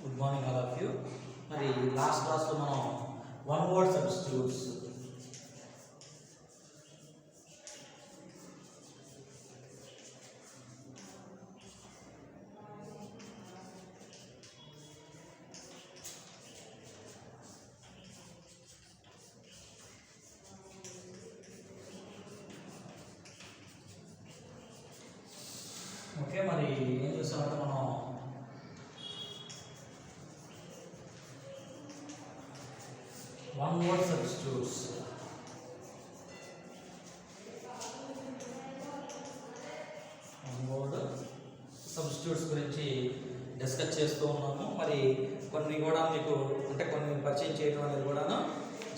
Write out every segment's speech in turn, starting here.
Good morning all of you. మరి last క్లాస్లో మనం వన్ వర్డ్ సబ్స్టిట్యూట్స్ ఓకే. మరి ఏం చూసామంటే మనం వన్ వర్డ్ సబ్స్టిట్యూట్స్ గురించి డిస్కస్ చేస్తూ ఉన్నాము. మరి కొన్ని కూడా మీకు అంటే కొన్ని పరిచయం చేయడం అనేది కూడా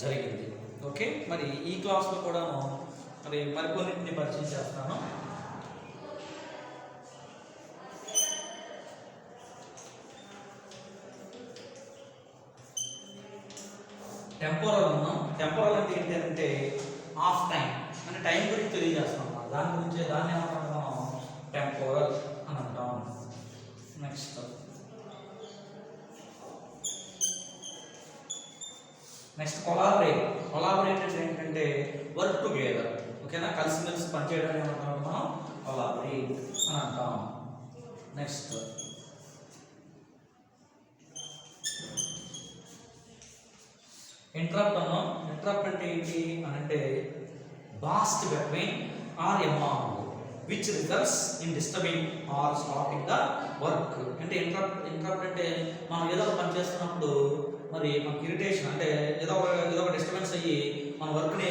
జరిగింది. ఓకే. మరి ఈ క్లాస్లో కూడాను మరి మరికొన్నింటిని పరిచయం చేస్తాను. టెంపోరల్ ఉన్నాం. టెంపోరల్ అంటే ఏంటి అంటే ఆఫ్ టైం అంటే టైం గురించి తెలియజేస్తాం. దాన్ని ఏమంటాం మనం టెంపోరల్ అని అంటాం. నెక్స్ట్ కొలాబరేట్ అంటే ఏంటంటే వర్క్ టుగెదర్. ఓకేనా, కలిసిమెలిసి పనిచేయడానికి ఏమంటాం మనం కొలాబరేట్ అని అంటాం. నెక్స్ట్ ఇంటరప్ట్ అన్నాం. ఇంటరప్ట్ అంటే ఏంటి అని అంటే burst between or among which results in disturbing or stopping the work. అంటే ఇంటరప్ట్ అంటే మనం ఏదో ఒక పని చేస్తున్నప్పుడు మరి మనకి ఇరిటేషన్ అంటే ఏదో ఒక డిస్టర్బెన్స్ అయ్యి మన వర్క్ని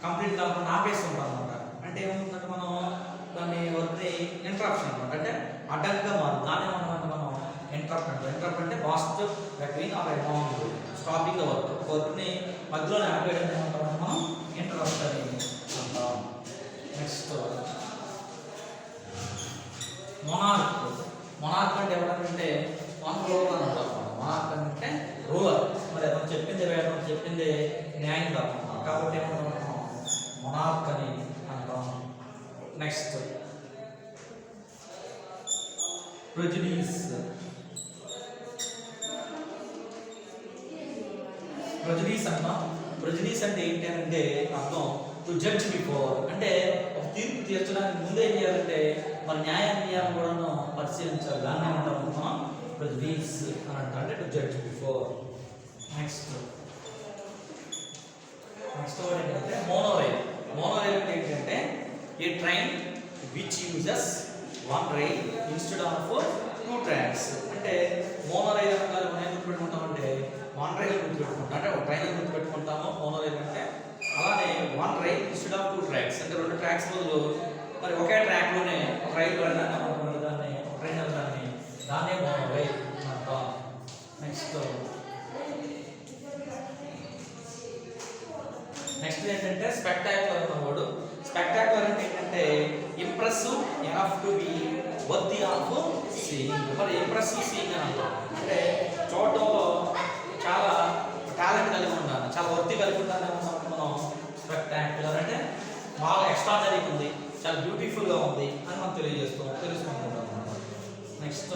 కంప్లీట్ కాకుండా ఆపేస్తుంటాం అనమాట. అంటే ఏమవుతుందంటే మనం దాన్ని వర్క్ని ఇంటరప్షన్ అనమాట, అంటే అడ్డంగా మారుతుంది. దాన్ని ఏమన్నమాట మనం ఇంటరప్ట్ అంటాం. ఇంటరప్ట్ అంటే burst between or among stopping the వర్క్ని మధ్యలోనే ఆపేయడం ఏమంటాం మనం ఇంటరప్ట్ అని అంటాం. నెక్స్ట్ మొనార్క్ అంటే ఎవరంటే వన్ రూలర్ అని అంటాం. మొనార్క్ అంటే రూలర్. మరి అతను చెప్పింది వేయడం, చెప్పింది న్యాయం కాకుండా కాబట్టి ఏమంటాం మనం మొనార్క్ అని అంటాం. నెక్స్ట్ ప్రెజుడీస్ అంటాం. ప్రెజుడీస్ అంటే ఏంటి అంటే అర్థం టు జడ్జ్ బిఫోర్, అంటే ఒక తీర్పు తీర్చడానికి ముందే ఏం చేయాలంటే మన న్యాయాన్ని కూడా పరిశీలించాలి. దాన్ని ఏమంటాం మనం ప్రెజుడీస్ అని అంటాం, అంటే to judge before. Next word ఏంటంటే మోనోరైల్ అంటే ఏంటంటే a train which uses one rail instead of two tracks. అంటే మోనోరైల్ అనగా మనం ఏం గుర్తుపెట్టుకుంటామంటే వన్ రైల్ గుర్తుపెట్టుకుంటాం, అంటే ఒక ట్రైన్ గుర్తుపెట్టుకుంటాము మోనోరైల్ అంటే. అలానే one rail instead of two tracks అంటే రెండు ట్రాక్స్ బదులు మరి ఒకే ట్రాక్లోనే ఒక రైలు వెళ్ళడానికి దాన్ని ఒక ట్రైన్ వెళ్ళడాన్ని దాన్నే మోనోరైల్ అంటాం. నెక్స్ట్ ఏంటంటే స్పెక్టాక్యులర్ అన్నవాడు. స్పెక్టాక్యులర్ అంటే ఏంటంటే impressive enough to be worthy of seeing. మరి ఇంప్రెసివ్ సీయింగ్ అని అంటాం, అంటే చూడటంలో చాలా టాలెంట్ కలిగి ఉండాలి, చాలా వర్తీ కలిగి ఉండాలి మనం స్పెక్టాక్యులర్ అంటే బాగా ఎక్స్ట్రాడనరీగా ఉంది, చాలా బ్యూటిఫుల్గా ఉంది అని మనం తెలుసుకుంటున్నాం. Next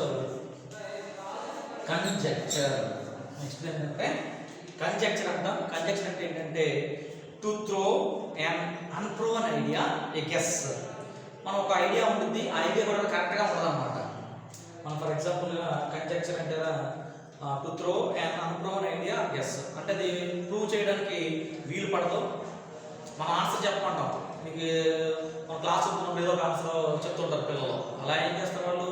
conjecture. నెక్స్ట్ ఏంటంటే కంజెక్చర్ అంటాం. కంజెక్చర్ అంటే ఏంటంటే to throw an unproven idea a guess. మనం ఒక ఐడియా ఉంటుంది, ఆ ఐడియా కూడా కరెక్ట్గా ఉండదు అనమాట. మనం ఫర్ ఎగ్జాంపుల్ కంజెక్చర్ అంటే to throw an unproven idea guess, అంటే అది ప్రూవ్ చేయడానికి వీలు పడదు. మన ఆన్సర్ చెప్పమంటాం, మీకు మన క్లాస్ చెప్తున్నప్పుడు ఏదో ఒక ఆన్సర్ చెప్తుంటారు పిల్లలు, అలా ఏం చేస్తారు వాళ్ళు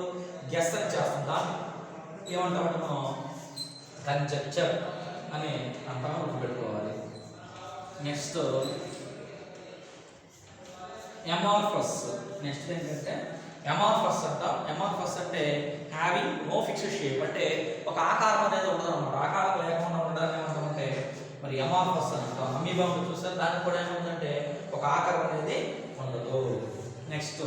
గెస్ అని చేస్తాం. దాన్ని ఏమంటామంటే మనం కంజెక్చర్ అని అంటాము, గుర్తుపెట్టుకోవాలి. Next amorphous. నెక్స్ట్ ఏంటంటే ఎమార్ఫస్ అంటాం. ఎమార్ఫస్ అంటే హ్యావింగ్ నో ఫిక్స్డ్ షేప్, అంటే ఒక ఆకారం అనేది ఉండదు అనమాట. ఆకారం లేకుండా ఉండడానికి ఏమంటామంటే మరి ఎమార్ఫస్ అని అంటాం. అమీబా చూస్తారు, దానికి కూడా ఏముందంటే ఒక ఆకారం అనేది ఉండదు. Next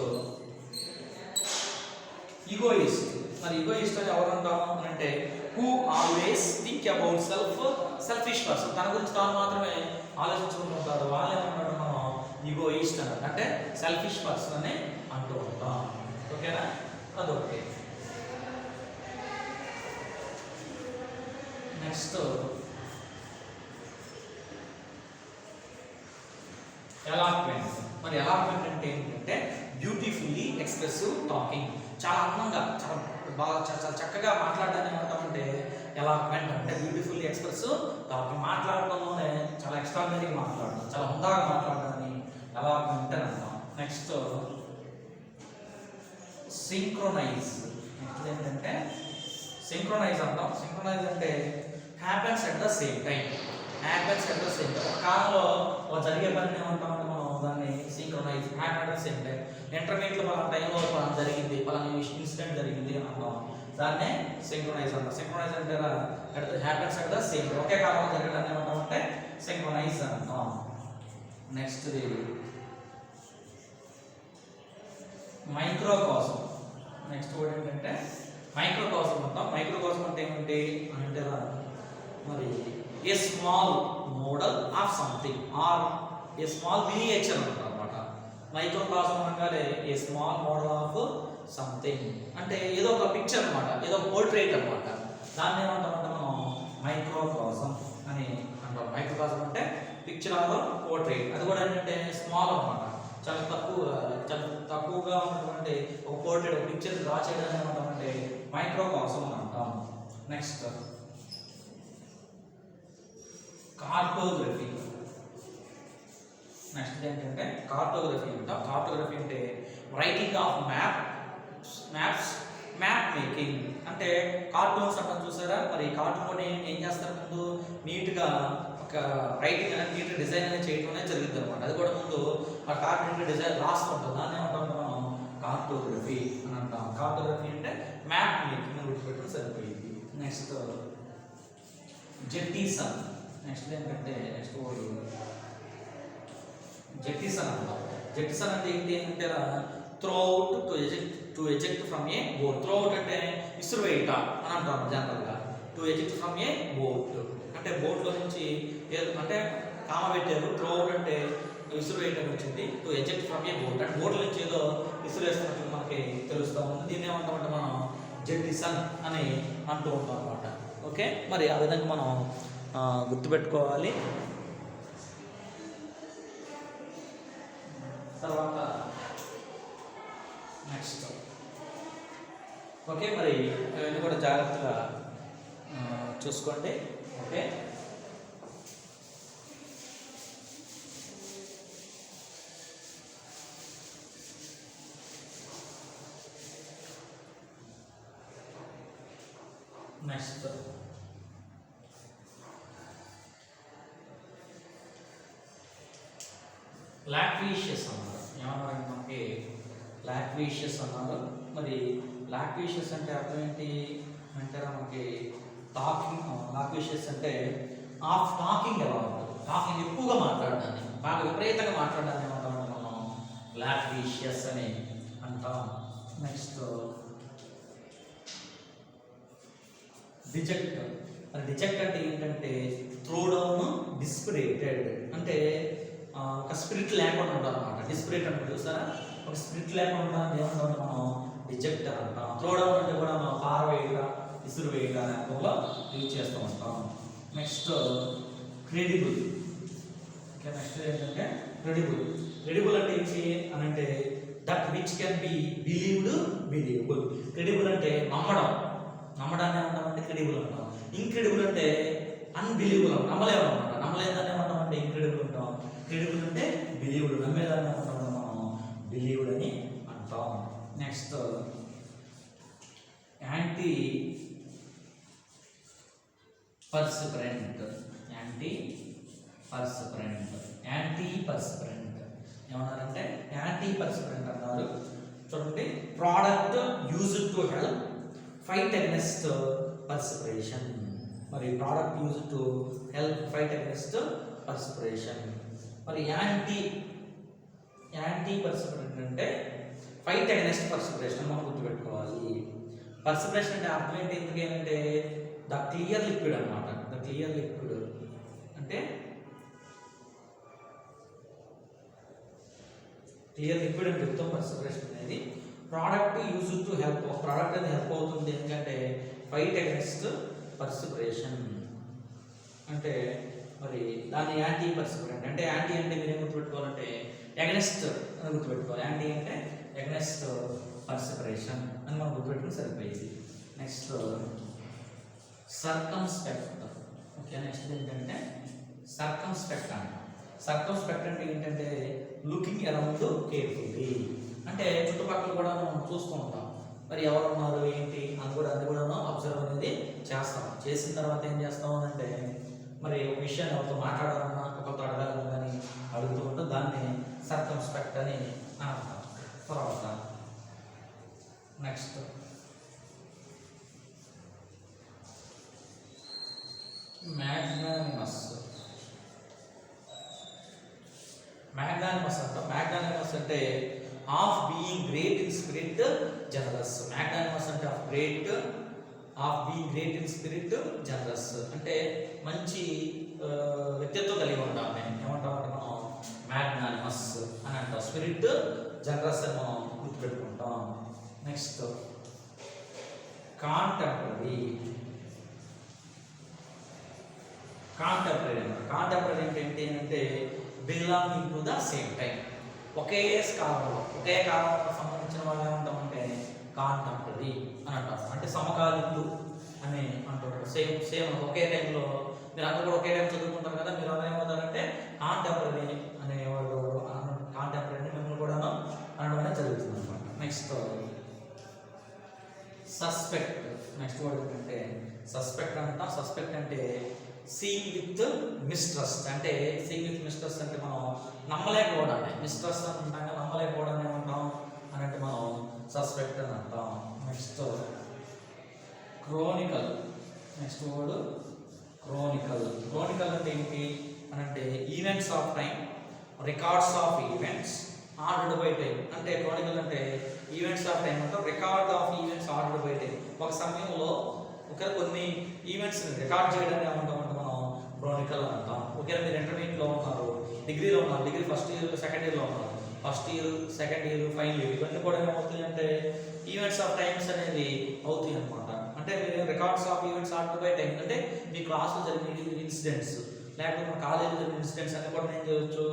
egoist. మరి ఈగోయిస్ట్ అని ఎవరు అంటాము అని అంటే who always think about selfish person, తన గురించి తాను మాత్రమే ఆలోచించుకుంటుంటారు. వాళ్ళు ఏమంటారు మనం ఈగోయిస్ట్ అన్నట్టు, అంటే సెల్ఫిష్ పర్సన్ అని అంటూ ఉంటాం. ఓకేనా, అదొకటి. నెక్స్ట్ ఎలాక్వెంట్. మరి ఎలాక్వెంట్ అంటే ఏంటంటే బ్యూటిఫుల్లీ ఎక్స్ప్రెసివ్ టాకింగ్, చాలా అందంగా చాలా బాగా చాలా చక్కగా మాట్లాడడాన్ని ఏమంటామంటే ఎలాక్వెంట్ అంటే బ్యూటిఫుల్లీ ఎక్స్ప్రెసివ్ టాకింగ్. మాట్లాడడంలోనే చాలా ఎక్స్ట్రాడినరీగా మాట్లాడడం, చాలా హుందాగా మాట్లాడడాన్ని ఎలాక్వెంట్ అని అంటాం. Next synchronise. నెక్స్ట్ ఏంటంటే సింక్రోనైజ్ అంటాం. సింక్రోనైజ్ అంటే happens at the same time. Happens at the same time, ఒక కాలంలో ఒక జరిగే పనిని ఏమంటామంటే మనం దాన్ని synchronise, happen at the same time. ఇంటర్మీడియట్లో పలానా టైంలో పలానా జరిగింది, పలానా ఇన్సిడెంట్ జరిగింది అని అంటాం, దాన్నే సింక్రోనైజ్ అంటాం. సింక్రోనైజ్ అంటే happens at the same time, ఒకే కాలంలో జరగడాన్ని ఏమంటామంటే సింక్రోనైజ్ అంటాం. నెక్స్ట్ మైక్రోకాస్మ్. నెక్స్ట్ వర్డ్ ఏంటంటే మైక్రోకాస్మ్ అంటాం. మైక్రోకాస్మ్ అంటే ఏమిటి అంటే మరి a small model of something or a small miniature అంటారు అనమాట. మైక్రోకాస్మ్ అనగానే a small model of something అంటే ఏదో ఒక పిక్చర్ అనమాట, ఏదో ఒక పోర్ట్రేట్ అనమాట. దాన్ని ఏమంటామంటే మనం మైక్రోకాస్మ్ అని అంటాం. మైక్రోకాస్మ్ అంటే పిక్చర్ ఆర్ పోర్ట్రేట్, అది కూడా ఏంటంటే స్మాల్ అనమాట, చాలా తక్కువగా ఉన్నటువంటి ఒక పోర్ట్రేట్, ఒక పిక్చర్ డ్రా చేయడానికి ఏమంటామంటే మైక్రోకాస్మ్ అని అంటాం. Next cartography. నెక్స్ట్ ఏంటంటే కార్టోగ్రఫీ అంటాం. కార్టోగ్రఫీ అంటే writing of maps, map making. అంటే కార్టూన్స్ అంటాం చూసారా, మరి కార్టూన్ ఏం చేస్తారు, ముందు నీట్గా ఒక రైటింగ్ అనేది నీట్ డిజైన్ అనేది చేయడం అనేది జరుగుతుంది అనమాట. అది కూడా ముందు ఆ కార్టూన్ డిజైన్ రాస్తుంటాం, దాన్ని ఏమంటాం మనం కార్టోగ్రఫీ అని అంటాం. కార్టోగ్రఫీ అంటే మ్యాప్ మేకింగ్ అని గుర్తుపెట్టుకుని సరిపోయింది. నెక్స్ట్ జెట్టీసన్. నెక్స్ట్ ఏంటంటే నెక్స్ట్ వర్డ్ జెట్టీసన్ అంటాం. జెట్టీసన్ అంటే ఏంటి అంటే throw out to eject from a boat. Throw out అంటే విసిరివేయట అని అంటాం జనరల్గా. To eject from a boat అంటే బోట్లో నుంచి అంటే కామ పెట్టారు. త్రో అవుట్ అంటే విసిరివేయటం వచ్చింది. To eject from a boat అంటే బోట్ల నుంచి ఏదో విసిరేస్తున్నట్టు మనకి తెలుస్తూ ఉంది. దీన్ని ఏమంటామంటే మనం జెట్టీసన్ అని అంటూ ఉంటాం అనమాట. ఓకే, మరి ఆ విధంగా మనం గుర్తుపెట్టుకోవాలి. తర్వాత నెక్స్ట్ ఓకే, మరి ఇవన్నీ కూడా జాగ్రత్తగా చూసుకోండి. ఓకే, నెక్స్ట్ లాక్వీషియస్ అన్నారు. ఏమన్నారంటే మనకి లాక్వీషియస్ అన్నారు. మరి లాక్వీషియస్ అంటే అర్థం ఏంటి అంటే మనకి టాకింగ్. లాక్వీషియస్ అంటే ఆఫ్ టాకింగ్ ఎలా ఉంటుంది, టాకింగ్ ఎక్కువగా మాట్లాడడాన్ని, బాగా విపరీతంగా మాట్లాడడాన్ని ఏమంటామంటే మనం లాక్వీషియస్ అని అంటాం. నెక్స్ట్ డిజెక్ట్. మరి డిజెక్ట్ అంటే ఏంటంటే త్రో డౌన్, డిస్పిరేటెడ్ అంటే ఒక స్పిరిట్ లేకుండా ఉంటారు అనమాట. డిస్పిరేట్ అంటే చూసారా, ఒక స్పిరిట్ లేకుండా ఏమంటాం మనం డిజెక్ట్ అంటాం. త్రో డౌన్ అంటే కూడా మనం పారవేయట, ఇసురు వేయట అనే యూజ్ చేస్తూ ఉంటాం. Next credible. ఓకే, నెక్స్ట్ ఏంటంటే క్రెడిబుల్. క్రెడిబుల్ అంటే ఏంటి అని అంటే that which can be believed, believable. Credible అంటే నమ్మడం, నమ్మడాన్ని ఏమంటామంటే క్రెడిబుల్ అంటాం. ఇన్క్రెడిబుల్ అంటే అన్బిలీవబుల్, నమ్మలేము అనమాట. నమ్మలేదాన్ని ఏమంటామంటే ఇన్క్రెడిబుల్ అంటాం. క్రెడిబుల్ అంటే బిలీవ్డ్, నమ్మేదాన్ని ఏమంటాం మనం బిలీవ్డ్ అని అంటాం. Next antiperspirant. Antiperspirant, antiperspirant ఏమన్నారంటే యాంటీ పర్సిపరెంట్ అన్నారు. చూడండి, product used to help fight against perspiration. మరి product used to help fight against perspiration. మరి యాంటీ పర్సిపరెంట్ అంటే ఫైట్ అగెన్స్ట్ పర్సిపరేషన్ మనం గుర్తుపెట్టుకోవాలి. పర్సిపరేషన్ అంటే అర్థం ఏంటి, ఎందుకంటే ద క్లియర్ లిక్విడ్ అనమాట. ద క్లియర్ లిక్విడ్ అంటే క్లియర్ లిక్విడ్ అని చెప్తాం. పర్సిపరేషన్ అనేది ప్రోడక్ట్ యూజ్ టు హెల్ప్, ఒక ప్రోడక్ట్ అనేది హెల్ప్ అవుతుంది ఎందుకంటే ఫైట్ అగెన్స్ట్ పర్సిపరేషన్. అంటే మరి దాన్ని యాంటీ పర్సిపిరెంట్ అంటే యాంటీ అంటే మీరు ఏం గుర్తుపెట్టుకోవాలంటే ఎగనెస్ట్ అని గుర్తుపెట్టుకోవాలి. యాంటీ అంటే ఎగనెస్ట్ పర్సిపిరేషన్ అని మనం గుర్తుపెట్టుకుని సరిపోయింది. నెక్స్ట్ సర్కంస్పెక్ట్. ఓకే, నెక్స్ట్ ఏంటంటే సర్కంస్పెక్ట్ అంట. సర్కంస్పెక్ట్ అంటే ఏంటంటే లుకింగ్ అరౌండ్ కేర్ఫుల్లీ అంటే చుట్టుపక్కల కూడా మనం చూస్తూ ఉంటాం. మరి ఎవరు ఉన్నారు ఏంటి అది కూడా అబ్జర్వ్ అనేది చేస్తాం. చేసిన తర్వాత ఏం చేస్తాం అంటే మరి ఒక విషయాన్ని ఎవరితో మాట్లాడాలన్నా ఒకరితో అడగాలన్నా కానీ అడుగుతూ ఉంటాం. దాన్ని సర్కంస్పెక్ట్ అని అంటాం. తర్వాత నెక్స్ట్ మ్యాగ్నానిమస్. మ్యాగ్నానిమస్ అంటాం. మ్యాగ్నానిమస్ అంటే of being great in spirit generous. Magnanimous అంటే of being great in spirit generous అంటే మంచి వ్యక్తిత్వం కలిగి ఉంటాం. ఏమంటామంటే మనం మ్యాగ్నానిమస్ అని అంటాం. స్పిరిట్ జనరస్ అని మనం గుర్తుపెట్టుకుంటాం. Next contemporary. కాంటెంపరరీ అంటే ఏంటి అంటే belonging to the same time. ఒకే కాలంలో సంబంధించిన వాళ్ళు ఏమంటామంటే కాంటెంపరరీ అని అంటారు. అంటే సమకాలీకులు అని అంటుంటారు. సేమ్ ఒకే టైంలో మీరు అందరూ కూడా ఒకే టైం చదువుకుంటారు కదా, మీరు అందరూ ఏమవుతారంటే కాంటెంపరరీ అనేవాళ్ళు. కాంటెంపరరీ మిమ్మల్ని కూడా అనడం అనేది జరుగుతుంది అనమాట. Next suspect. నెక్స్ట్ వర్డ్ ఏంటంటే సస్పెక్ట్ అంటాం. సస్పెక్ట్ అంటే సీయింగ్ విత్ మిస్ట్రస్ట్. అంటే సీయింగ్ విత్ మిస్ట్రస్ట్ అంటే మనం నమ్మలేకపోవడాన్ని మిస్ట్రస్ట్ అంటాం. నమ్మలేకపోవడాన్ని ఏమంటాం అని అంటే మనం సస్పెక్ట్ అని అంటాం. Next chronicle. Next word chronicle. Chronicle అంటే ఏంటి అని అంటే events of time, records of events ordered by time. అంటే క్రోనికల్ అంటే ఈవెంట్స్ ఆఫ్ టైం అంటే record of events ordered by time. ఒక సమయంలో ఒకవేళ కొన్ని ఈవెంట్స్ రికార్డ్ చేయడానికి ఏమంటామంటే మనం క్రోనికల్ అంటాం. ఒకవేళ మీరు ఇంటర్మీడియట్లో ఉన్నారు, డిగ్రీలో ఉన్నారు, డిగ్రీ ఫస్ట్ ఇయర్ సెకండ్ ఇయర్లో ఉన్నారు, first year second year final year, ఇవన్నీ కూడా ఏమవుతాయి అంటే ఈవెంట్స్ ఆఫ్ టైమ్స్ అనేది అవుతాయి అనమాట. అంటే మీరు records of events order by time అంటే మీ క్లాస్లో జరిగిన ఇన్సిడెంట్స్ లేకపోతే మన కాలేజీలో జరిగిన ఇన్సిడెంట్స్ అన్ని కూడా ఏం చేయవచ్చు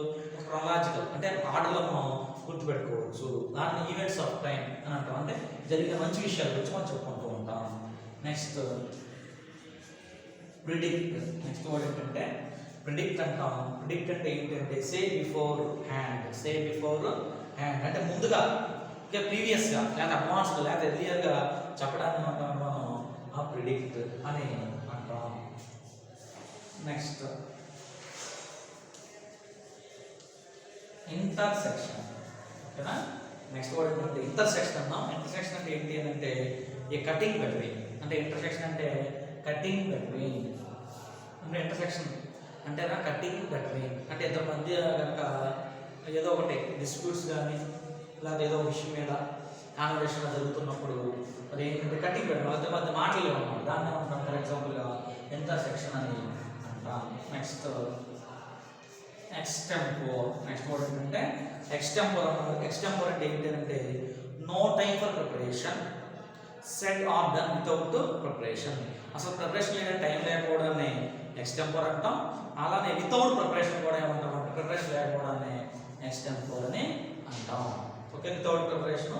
క్రొనాలజికల్ అంటే ఆర్డర్లో మనం గుర్తుపెట్టుకోవచ్చు. దాన్ని ఈవెంట్స్ ఆఫ్ టైం అని అంటాం. అంటే జరిగిన మంచి విషయాల గురించి మనం చెప్పుకుంటూ ఉంటాం. Next predict. నెక్స్ట్ వర్డ్ ఏంటంటే ప్రిడిక్ట్ అంటాం. ప్రిడిక్ట్ అంటే ఏంటంటే సే బిఫోర్ హ్యాండ్ అంటే ముందుగా ప్రీవియస్గా లేదా అడ్వాన్స్గా లేదా ఎర్లియర్గా చెప్పడాన్ని ఏమంటాం మనం ఆ ప్రిడిక్ట్ అని అంటాం. Next intersection. ఓకేనా. నెక్స్ట్ వర్డ్ ఏంటంటే ఇంటర్సెక్షన్ అన్నాం. ఇంటర్సెక్షన్ అంటే ఏంటి అని అంటే ఏ కటింగ్ బిట్వీన్. అంటే ఇంటర్సెక్షన్ అంటే కటింగ్ బిట్వీన్ అంటే ఇంటర్సెక్షన్ అంటే కటింగ్ బిట్వీన్ అంటే ఇద్దరి మధ్య కనుక ఏదో ఒకటి డిస్ప్యూట్స్ కానీ లేదా ఏదో విషయం మీద కాన్వర్సేషన్ జరుగుతున్నప్పుడు అది ఏంటంటే కటింగ్ బిట్వీన్ వాళ్ళ మధ్య మాటలు ఉన్నాం. దాన్ని ఏమంటాం ఫర్ ఎగ్జాంపుల్గా ఇంటర్సెక్షన్ అని అంటాం. Next extempore. నెక్స్ట్ వర్డ్ ఏంటంటే ఎక్స్టెంపోర్ అన్నారు. ఎక్స్టెంపోర్ అంటే ఏంటంటే no time for preparation, set or done without preparation. అసలు ప్రిపరేషన్ లేని టైం లేకపోవడాన్ని ఎక్స్టెంపోర్ అంటాం. అలానే వితౌట్ ప్రిపరేషన్ కూడా ఏమంటాం అంటే ప్రిపరేషన్ లేకపోవడాన్ని ఎక్స్టెంపోర్ అని అంటాం. ఓకే, వితౌట్ ప్రిపరేషన్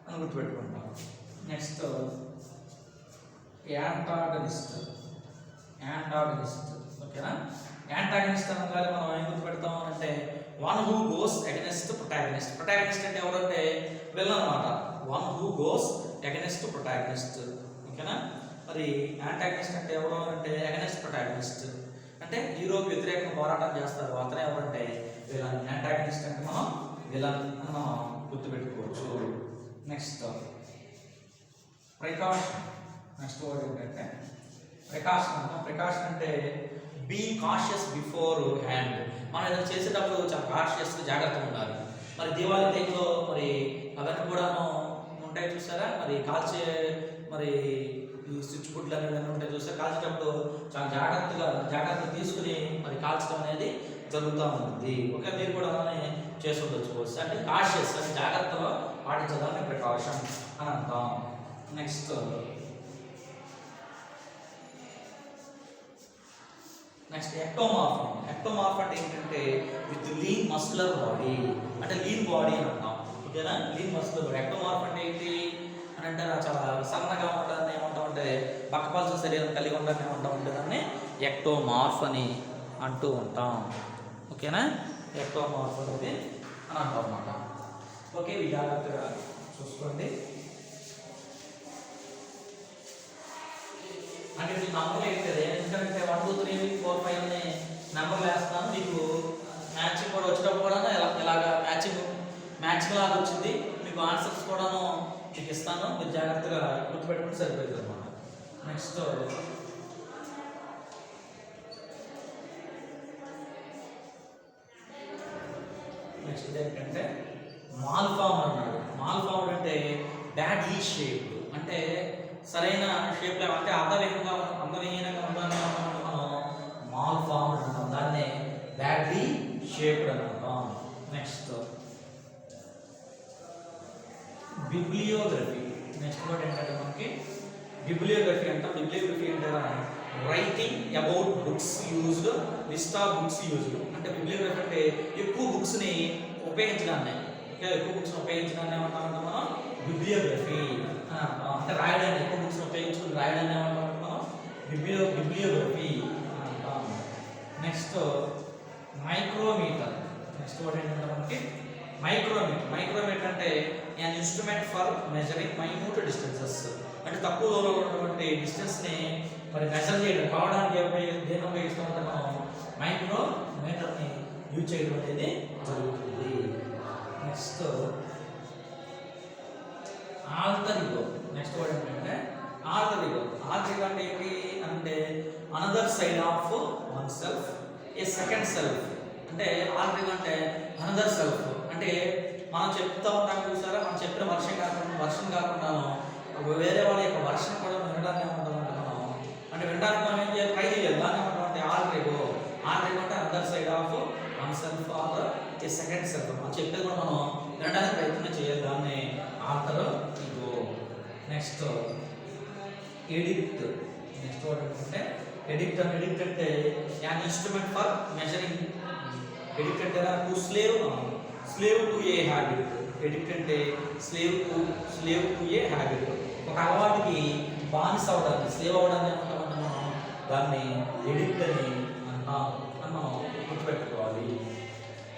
అని గుర్తుపెట్టుకుంటాం. Next antagonist. ఓకేనా. యాంటాగనిస్ట్ అనగానే మనం ఏం గుర్తుపెడతాం అంటే one who goes against protagonist. Protagonist అంటే ఎవరంటే విలన్ అన్నమాట. One who goes against protagonist. ఓకేనా. మరి యాంటాగనిస్ట్ అంటే ఎవరు అంటే అగెనిస్ట్ ప్రొటాగనిస్ట్ అంటే హీరోకి వ్యతిరేకంగా పోరాటం చేస్తారు, అతనే ఎవరంటే విలన్. యాంటాగనిస్ట్ అంటే మనం విలన్ అని మనం గుర్తుపెట్టుకోవచ్చు. Next precaution. నెక్స్ట్ వర్డ్ ఏంటంటే ప్రికాషన్ అంటాం. ప్రికాషన్ అంటే బీయింగ్ కాషియస్ బిఫోర్ హ్యాండ్. మనం ఏదైనా చేసేటప్పుడు చాలా కాషియస్గా జాగ్రత్తగా ఉండాలి. మరి దీవాళీ టైంలో మరి అవన్నీ కూడాను ఉంటాయి చూసారా, మరి కాల్చే మరి ఈ స్విచ్ బుడ్లు అనేది ఉంటాయి చూసారా, కాల్చేటప్పుడు చాలా జాగ్రత్త తీసుకుని మరి కాల్చడం అనేది జరుగుతూ ఉంటుంది. ఓకే, మీరు కూడా అలానే చేసి ఉండొచ్చు. అంటే కాషియస్ అంటే జాగ్రత్తగా పాటించడాన్ని ప్రికాషన్ అని అంటాం. Next next ఎక్టోమార్ఫ్. ఎక్టోమార్ఫ్ అంటే ఏంటంటే విత్ లీన్ మస్కులర్ బాడీ, అంటే లీన్ బాడీ అని అంటాం. ఓకేనా, లీన్ మస్కులర్ బాడీ. ఎక్టోమార్ఫ్ అంటే ఏంటి అని అంటే చాలా సన్నగా ఉండడాన్ని ఏమంటాం అంటే బక్కపల్సిన శరీరం కలిగి ఉండడాన్ని ఏమంటాం అంటే దాన్ని ఎక్టోమార్ఫ్ అని అంటూ ఉంటాం. ఓకేనా, ఎక్టోమార్ఫ్ అనేది అని అంటాం అన్నమాట. ఓకే, ఇవి జాగ్రత్తగా చూసుకోండి. అంటే మీకు నంబర్లు వేయట్లేదు, ఎందుకంటే 1 2 3 4 5 అనే నెంబర్లు వేస్తున్నాను. మీకు మ్యాచింగ్ కూడా వచ్చేటప్పుడు కూడా ఇలాగా మ్యాచింగ్ లాగా వచ్చింది. మీకు ఆన్సర్స్ కూడాను మీకు ఇస్తాను, మీరు జాగ్రత్తగా గుర్తుపెట్టుకుంటే సరిపోతుంది అన్నమాట. నెక్స్ట్ ఏంటంటే మాల్ఫార్మ్డ్ అన్నాడు. మాల్ఫార్మ్డ్ అంటే బ్యాడ్లీ షేప్డ్, అంటే సరైన షేప్లో అంటే అందవిహీనంగా ఉండాలని మనం మాల్ఫార్మ్డ్ అంటాం, దాన్నే బ్యాడ్లీ షేప్డ్ అని అంటాం. Next bibliography. నెక్స్ట్ వర్డ్ ఏంటంటే మనకి బిబ్లియోగ్రఫీ అంటాం. బిబ్లియోగ్రఫీ అంటే writing about books used, list of books used. అంటే బిబ్లియోగ్రఫీ అంటే ఎక్కువ బుక్స్ని ఉపయోగించడాన్ని, ఎక్కువ బుక్స్ని ఉపయోగించడాన్ని ఏమంటామంటే మనం బిబ్లియోగ్రఫీ అంటే రాయడాన్ని, ఎక్కువ బుక్స్ని ఉపయోగించుకుని రాయడాన్ని ఏమంటామంటే మనం బిబ్లియోగ్రఫీ అంటాం. Next micrometer. నెక్స్ట్ వర్డ్ ఏంటంటే మనకి మైక్రోమీటర్. మైక్రోమీటర్ అంటే an instrument for measuring minute distances, అంటే తక్కువ దూరంలో ఉన్నటువంటి డిస్టెన్స్ని మరి మెజర్ చేయడం, కావడానికి దేని ఉపయోగిస్తామంటే మనం మైక్రోమీటర్ని యూజ్ చేయడం అనేది జరుగుతుంది. Next alter ego. Next word ఏంటంటే ఆల్టర్ ఈగో. ఆల్టర్ ఈగో అంటే ఏంటి అంటే another side of oneself, a second self. అంటే ఆల్టర్ ఈగో అంటే అనదర్ సెల్ఫ్, అంటే మనం చెప్తూ ఉంటాం చూసారా, మనం చెప్పిన వర్షం కాకుండాను వేరే వాళ్ళ యొక్క వర్షం కూడా వినడానికి ఏమంటామంటే మనం, అంటే వినడానికి మనం ఏం చేయాలి, ట్రై చేయాలి, దాన్ని ఏమంటామంటే ఆల్టర్ ఈగో. ఆల్టర్ ఈగో అంటే another side of oneself or a second self. మనం చెప్పేది కూడా మనం వినడానికి ప్రయత్నం చేయాలి, దాన్ని alter ego. Next addict. Next word ఏంటంటే ఎడిక్ట్. ఎడిక్ట్ అంటే an instrument for measuring. Addict అంటే to slave to a habit. Addict అంటే స్లేవ్ టు ఏ హ్యాబిట్, ఒక అలవాటుకి బానిస అవడాన్ని, స్లేవ్ అవడాన్ని ఏమంటామంటే మనం దాన్ని ఎడిక్ట్ అని అంటాం అని మనం గుర్తుపెట్టుకోవాలి.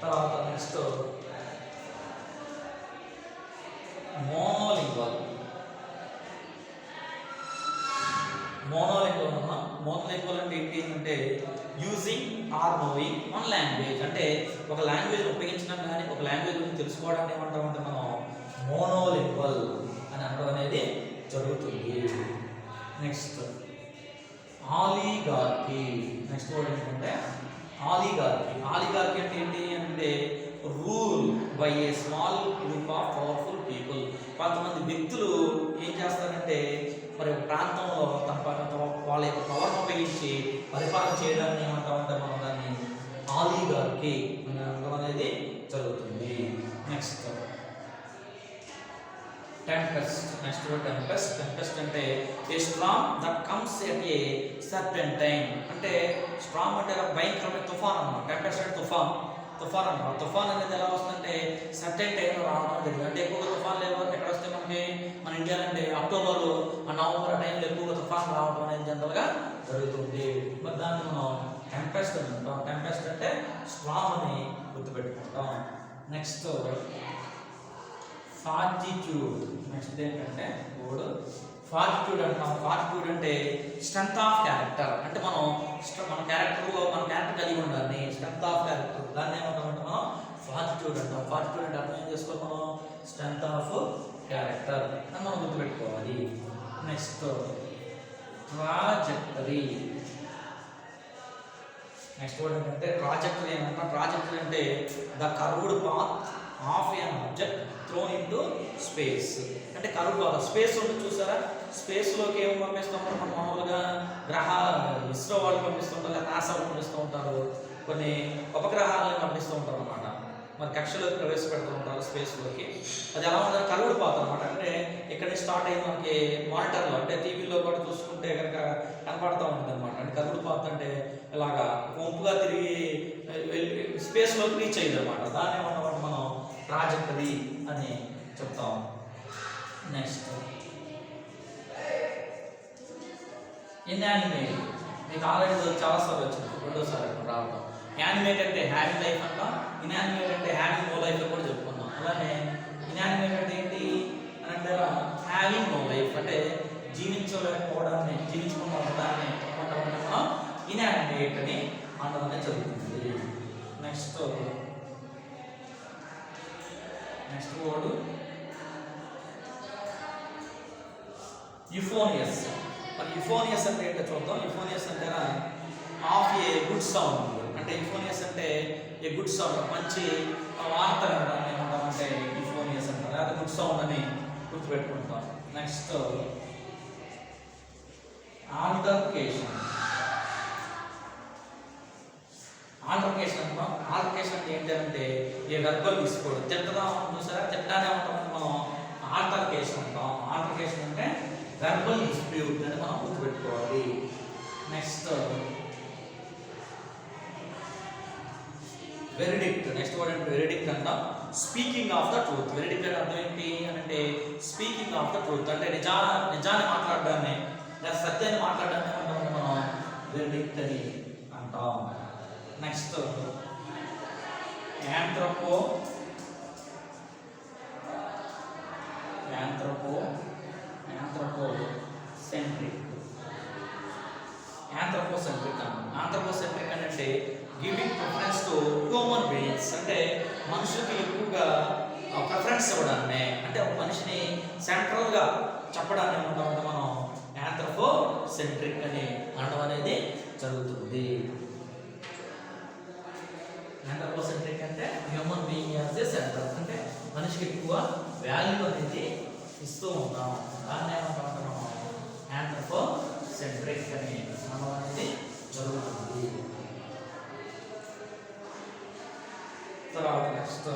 తర్వాత నెక్స్ట్ మోనోలింగ్వల్. మోనోలింగ్వల్ అంటే ఏంటి అంటే using or knowing one language, అంటే ఒక లాంగ్వేజ్ ఉపయోగించడం కానీ ఒక లాంగ్వేజ్ గురించి తెలుసుకోవడానికి ఏమంటామంటే మనం మోనోలింగ్వల్ అని అనడం అనేది జరుగుతుంది. నెక్స్ట్ ఆలిగార్కీ. నెక్స్ట్ వర్డ్ ఏంటంటే ఆలిగార్కీ. ఆలిగార్కీ అంటే ఏంటి అంటే rule by a small group of powerful people. కొంతమంది వ్యక్తులు ఏం చేస్తారంటే మరి ప్రాంతంలో వాళ్ళ యొక్క పవర్ను ఉపయోగించి పరిపాలన చేయడాన్ని ఏమంటామంటే మనం దాన్ని ఆలిగార్కీ అని అనడం అనేది జరుగుతుంది. Next tempest. Next word tempest. Tempest అంటే a storm that comes at a certain time, అంటే స్ట్రామ్ అంటే భయంకరమైన తుఫాన్ అన్నమాట. టెంపెస్ట్ అంటే తుఫాన్ అన్నమాట. తుఫాన్ అనేది ఎలా వస్తుందంటే సర్టెన్ టైంలో రావడం జరిగింది. అంటే ఎక్కువగా తుఫాన్లు ఎక్కడ వస్తే మనకి మన ఇండియాలో అంటే అక్టోబర్ నవంబర్ టైంలో ఎక్కువగా తుఫాన్ రావడం అనేది జనరల్గా జరుగుతుంది. మరి దాన్ని మనం టెంపెస్ట్ అని అంటాం. టెంపెస్ట్ అంటే స్ట్రామ్ అని గుర్తుపెట్టుకుంటాం. Next fortitude. నెక్స్ట్ ఏంటంటే ఫార్టిట్యూడ్ అంటాం. ఫార్టిట్యూడ్ అంటే స్ట్రెంత్ ఆఫ్ క్యారెక్టర్, అంటే మన క్యారెక్టర్ కలిగి ఉండాలి, స్ట్రెంత్ ఆఫ్ క్యారెక్టర్, దాన్ని ఏమంటామంటే మనం ఫార్టిట్యూడ్ అంటాం. ఫార్టిట్యూడ్ అంటే అర్థం ఏం చేసుకోవాలి మనం, స్ట్రెంత్ ఆఫ్ క్యారెక్టర్ అని మనం గుర్తుపెట్టుకోవాలి. Next trajectory. నెక్స్ట్ వర్డ్ ఏంటంటే ట్రాజెక్టరీ అని అంటాం. ట్రాజెక్టరీ అంటే the curved path of an object thrown into space, అంటే కర్వ్ పాత్. స్పేస్ ఉంటుంది చూసారా, స్పేస్లోకి ఏమి పంపిస్తూ ఉంటారు మనం మామూలుగా ఇస్రో వాళ్ళు పంపిస్తూ ఉంటారు, లేదా నాసా వాళ్ళు పంపిస్తూ ఉంటారు, కొన్ని ఉపగ్రహాలను పంపిస్తూ ఉంటారు అన్నమాట. మరి కక్షలోకి ప్రవేశపెడుతూ ఉంటారు స్పేస్లోకి. అది ఎలా ఉంటుంది, కర్వ్డ్ పాత్ అనమాట. అంటే ఇక్కడ నుంచి స్టార్ట్ అయ్యి మనకి మానిటర్లో అంటే టీవీలో కూడా చూసుకుంటే కనుక కనపడుతూ ఉంటుంది అనమాట. అంటే కదులుపోతుంటే ఇలాగా వంపుగా తిరిగి స్పేస్లోకి రీచ్ అయ్యింది అనమాట. దాన్ని ఏమన్నమాట మనం ట్రాజెక్టరీ అని చెప్తాం. నెక్స్ట్ ఇన్యానిమేట్, మీకు ఆల్రెడీ చాలాసార్లు వచ్చింది, రెండోసారి రావడం. యానిమేట్ అంటే హ్యావింగ్ లైఫ్ అంటాం, ఇన్యానిమేట్ అంటే హ్యావింగ్ నో లైఫ్ కూడా చెప్పుకున్నాం. అలానే ఇన్యానిమేట్ అంటే ఏంటి అంటే హ్యావింగ్ నో లైఫ్ అంటే జీవించలేకపోవడాన్ని, జీవించకుండా ఉండడాన్ని మనం ఇన్యానిమేట్ అని అనడం జరుగుతుంది. Next word euphonious. మరి యుఫోనియస్ అంటే ఏంటో చూద్దాం. యుఫోనియస్ అంటే ఆఫ్ ఏ గుడ్ సౌండ్, అంటే యుఫోనియస్ అంటే ఏ గుడ్ సౌండ్, మంచి వార్త వినడాన్ని ఏమంటామంటే యుఫోనియస్ అంటారు, లేదా గుడ్ సౌండ్ అని గుర్తుపెట్టుకుంటాం. Next altercation. ఆల్టర్కేషన్ అంటాం. ఆల్టర్కేషన్ అంటే ఏంటంటే ఏ వెర్బల్ తీసుకోవడం, తిట్టదా చూసారా, తిట్టానే ఉంటాం మనం ఆల్టర్కేషన్ అంటాం. ఆల్టర్కేషన్ అంటే వెర్బల్ డిస్ప్యూట్ అని మనం గుర్తుపెట్టుకోవాలి. Next verdict. నెక్స్ట్ వర్డ్ అంటే వెరిడిక్ట్ అంటాం. Speaking of the truth. Verdict అంటే అర్థం ఏంటి అంటే స్పీకింగ్ ఆఫ్ ద ట్రూత్, అంటే నిజాన్ని మాట్లాడడాన్ని లేదా సత్యాన్ని మాట్లాడడాన్ని ఏమంటామంటే మనం వెరిడిక్ట్ అని అంటాం. Next యాంథ్రోపో centric. యాంథ్రోపోసెంట్రిక్ అంటాం. యాంథ్రోపోసెంట్రిక్ అంటే giving preference to human beings, అంటే మనుషులకి ఎక్కువగా ప్రిఫరెన్స్ ఇవ్వడాన్ని, అంటే ఒక మనిషిని సెంట్రల్గా చెప్పడాన్ని ఏమంటామంటే మనం యాంథ్రోపోసెంట్రిక్ అని అనడం అనేది జరుగుతుంది. యాంథ్రోపోసెంట్రిక్ అంటే human being as a centre, అంటే మనిషికి ఎక్కువ వాల్యూ అనేది ఇస్తూ ఉంటాం. దాన్ని ఏమంటామంటే మనం యాంథ్రోపోసెంట్రిక్ అని అనడం అనేది జరుగుతుంది. తర్వాత నెక్స్ట్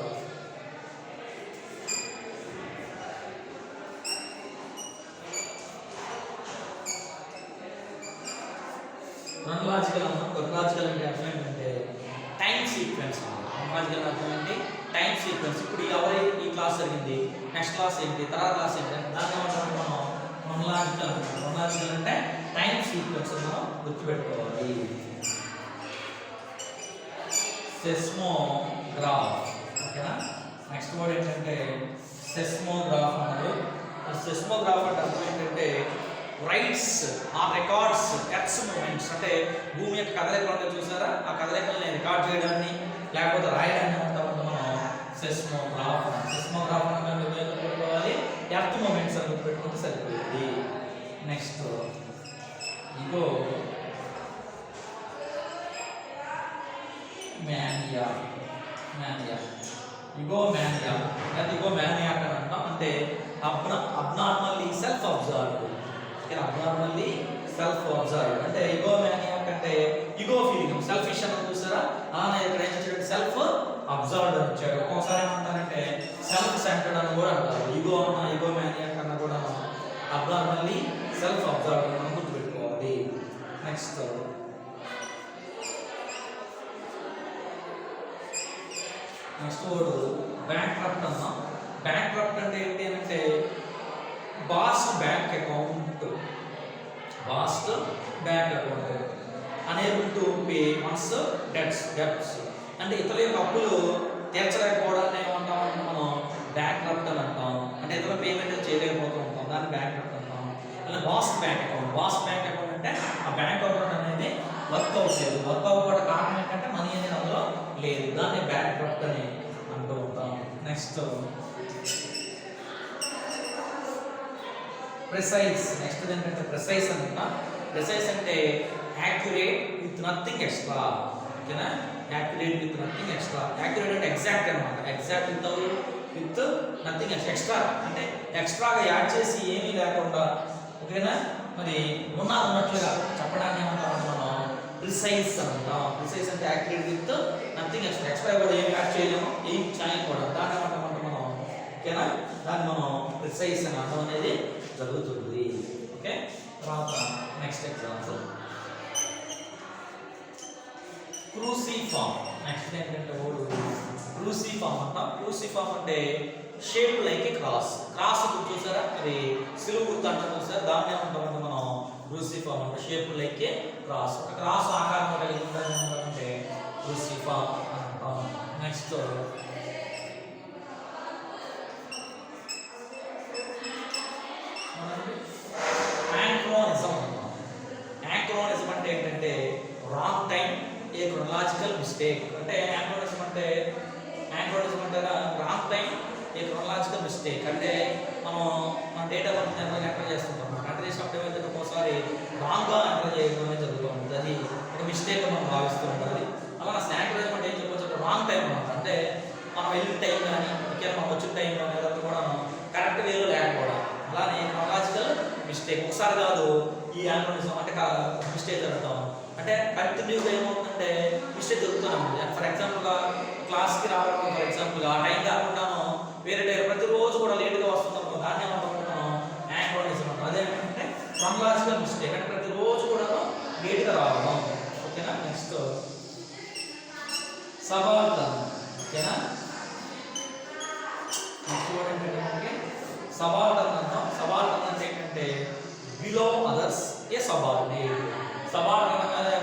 క్రోనలాజికల్ అన్నాం. క్రోనలాజికల్ అంటే అర్థం ఏంటంటే టైం సీక్వెన్స్. క్రోనలాజికల్ అర్థం ఏంటి టైం సీక్వెన్స్. ఇప్పుడు ఈ క్లాస్ జరిగింది, నెక్స్ట్ క్లాస్ ఏంటి, తర్వాత క్లాస్ ఏంటి, దాన్ని ఏమంటాం మనం క్రోనలాజికల్ అంటాం. క్రోనలాజికల్ అంటే టైం సీక్వెన్స్ మనం గుర్తుపెట్టుకోవాలి. సెస్మోగ్రాఫ్, ఓకేనా. నెక్స్ట్ వర్డ్ ఏంటంటే సెస్మోగ్రాఫ్ అన్నారు. సెస్మోగ్రాఫ్ అంటే అర్థం ఏంటంటే రైట్స్ ఆ రికార్డ్స్ ఎర్త్స్ మూమెంట్స్, అంటే భూమి యొక్క కదలికలు ఉంటాయి చూసారా, ఆ కదలికల్ని రికార్డ్ చేయడాన్ని లేకపోతే రాయడాన్ని అంటామంటే మనం సెస్మోగ్రాఫ్. సెస్మోగ్రాఫ్ అంటే గుర్తుపెట్టుకోవాలి, ఎర్త్ మూమెంట్స్ అని గుర్తుపెట్టుకుంటే సరిపోయింది. నెక్స్ట్ ఇగో మ్యానియా. ఇగోమానియా లేదా ఇగోమానియాక్ అని అంటాం. అంటే abnormally self observed, abnormally self observed. అంటే ఇగోమానియాక్ అంటే ఇగో ఫీలింగ్, సెల్ఫిష్ అని చూసారా, అలానే ఇక్కడ ఏం చేశాడు సెల్ఫ్ అబ్జర్వ్డ్ అని ఇచ్చాడు. ఒక్కోసారి ఏమంటారంటే సెల్ఫ్ సెంటర్డ్ అని కూడా అంటారు. ఇగోమానియాక్ అన్న కూడా అబ్నార్మల్లీ సెల్ఫ్ అబ్జర్వ్డ్ అని గుర్తుపెట్టుకోవాలి. నెక్స్ట్ వర్డ్ బ్యాంక్రప్ట్ అన్నాం. బ్యాంక్రప్ట్ అంటే ఏంటి అంటే bast bank account unable to pay once debts, అంటే ఇతరుల యొక్క అప్పులు తీర్చలేకపోవడాన్ని ఏమంటామంటే మనం బ్యాంక్రప్ట్ అని అంటాం. అంటే ఇతరుల పేమెంట్ చేయలేకపోతూ ఉంటాం, దాన్ని బ్యాంక్రప్ట్ అంటాం. అలా బాస్ట్ బ్యాంక్ అకౌంట్ అంటే ఆ బ్యాంక్ అకౌంట్ అనేది వర్క్ అవ్వలేదు, వర్క్ అవ్వకపోవడం కారణం ఏంటంటే మనీ అనేది అందులో లేదు, దాన్ని బ్యాంక్రప్ట్ అని అంటూ ఉంటాం. Next precise. నెక్స్ట్ ఏంటంటే ప్రిసైజ్ అంటున్నా. ప్రిసైజ్ అంటే యాక్యురేట్ విత్ నథింగ్ ఎక్స్ట్రా, ఓకేనా. Accurate with nothing extra. Accurate అంటే ఎగ్జాక్ట్ అనమాట, ఎగ్జాక్ట్ విత్ నథింగ్ ఎక్స్ట్రా, అంటే ఎక్స్ట్రాగా యాడ్ చేసి ఏమీ లేకుండా, ఓకేనా, మరి ఉన్నట్లుగా చెప్పడాన్ని ఏమంటామంటే మనం ప్రిసైజ్ అంటాం. ప్రిసైజ్ అంటే యాక్యురేట్ విత్ నథింగ్ ఎక్స్ట్రా కూడా ఏమి యాడ్ చేయలేము, ఏం చేయకూడదు, దాన్ని ఏమంటామంటే మనం, ఓకేనా, దాన్ని మనం ప్రిసైజ్ అని అనడం అనేది జరుగుతుంది. ఓకే, తర్వాత నెక్స్ట్ ఎగ్జాంపుల్ క్రూసిఫామ్. నెక్స్ట్ ఏంటంటే ఓడు క్రూసిఫామ్ అంటాం. క్రూసిఫామ్ అంటే షేప్ లైక్ ఏ క్రాస్. క్రాస్ చూసారా, అది సిలువ గుర్తు అంటాం చూసారా, దాన్ని ఏమంటామంటే మనం క్రూసిఫామ్ అంటే షేప్ లైక్ ఏ క్రాస్. క్రాస్ ఆకారం కలిగి ఉండాలంటే క్రూసిఫామ్ అంటాం. నెక్స్ట్ యాంక్రోనిజం. యాంక్రోనిజం అంటే ఏంటంటే రాంగ్ టైం ఏ క్రోనలాజికల్ మిస్టేక్. అంటే యాంక్రోనిజం అంటే రాంగ్ టైం ఏ క్రోనలాజికల్ మిస్టేక్. అంటే మనం మన డేటా బర్త్ ఎంటర్ చేస్తుంటాం. ఎంటర్ చేసినప్పుడు ఏమైతే ఒక్కోసారి రాంగ్గా ఎంటర్ చేయడం అనేది జరుగుతూ ఉంటుంది. అది ఒక మిస్టేక్ మనం భావిస్తూ ఉండాలి. అలా యాంక్రోనిజం అంటే ఏం చెప్పొచ్చు అంటే రాంగ్ టైం అనమాట. అంటే మనం వెళ్ళిన టైం కానీ ఇక్కడ మనం వచ్చిన టైం కానీ అదంతా కూడా కరెక్ట్ వేలో లేకపోవడం. అలానే క్రోనలాజికల్ మిస్టేక్ ఒకసారి కాదు ఈ యాంక్రోనిజం అంటే మిస్టేక్ జరుగుతాం. అంటే కంటిన్యూగా ఏమవుతుందంటే మిస్టేక్ జరుగుతూనే ఉంటుంది. ఫర్ ఎగ్జాంపుల్గా క్లాస్కి రావడం, ఫర్ ఎగ్జాంపుల్గా ఆ టైం కాకుండాను వేరే టైం ప్రతిరోజు కూడా లేట్గా వస్తుంటాం. దాన్ని ఏమంటాం యాంక్రోనిజం అంటాం. అదేంటంటే క్రోనలాజికల్ మిస్టేక్ అంటే ప్రతిరోజు కూడా లేట్గా రావడం. ఓకేనా. Next subaltern. ఓకేనా. నెక్స్ట్ వర్డ్ ఏంటంటే మనకి సబాల్టర్న్ అంటాం. సబాల్టర్న్ అంటే ఏంటంటే బిలో అదర్స్ ఏ సబార్డినేట్. సబార్డినేట్ అనగా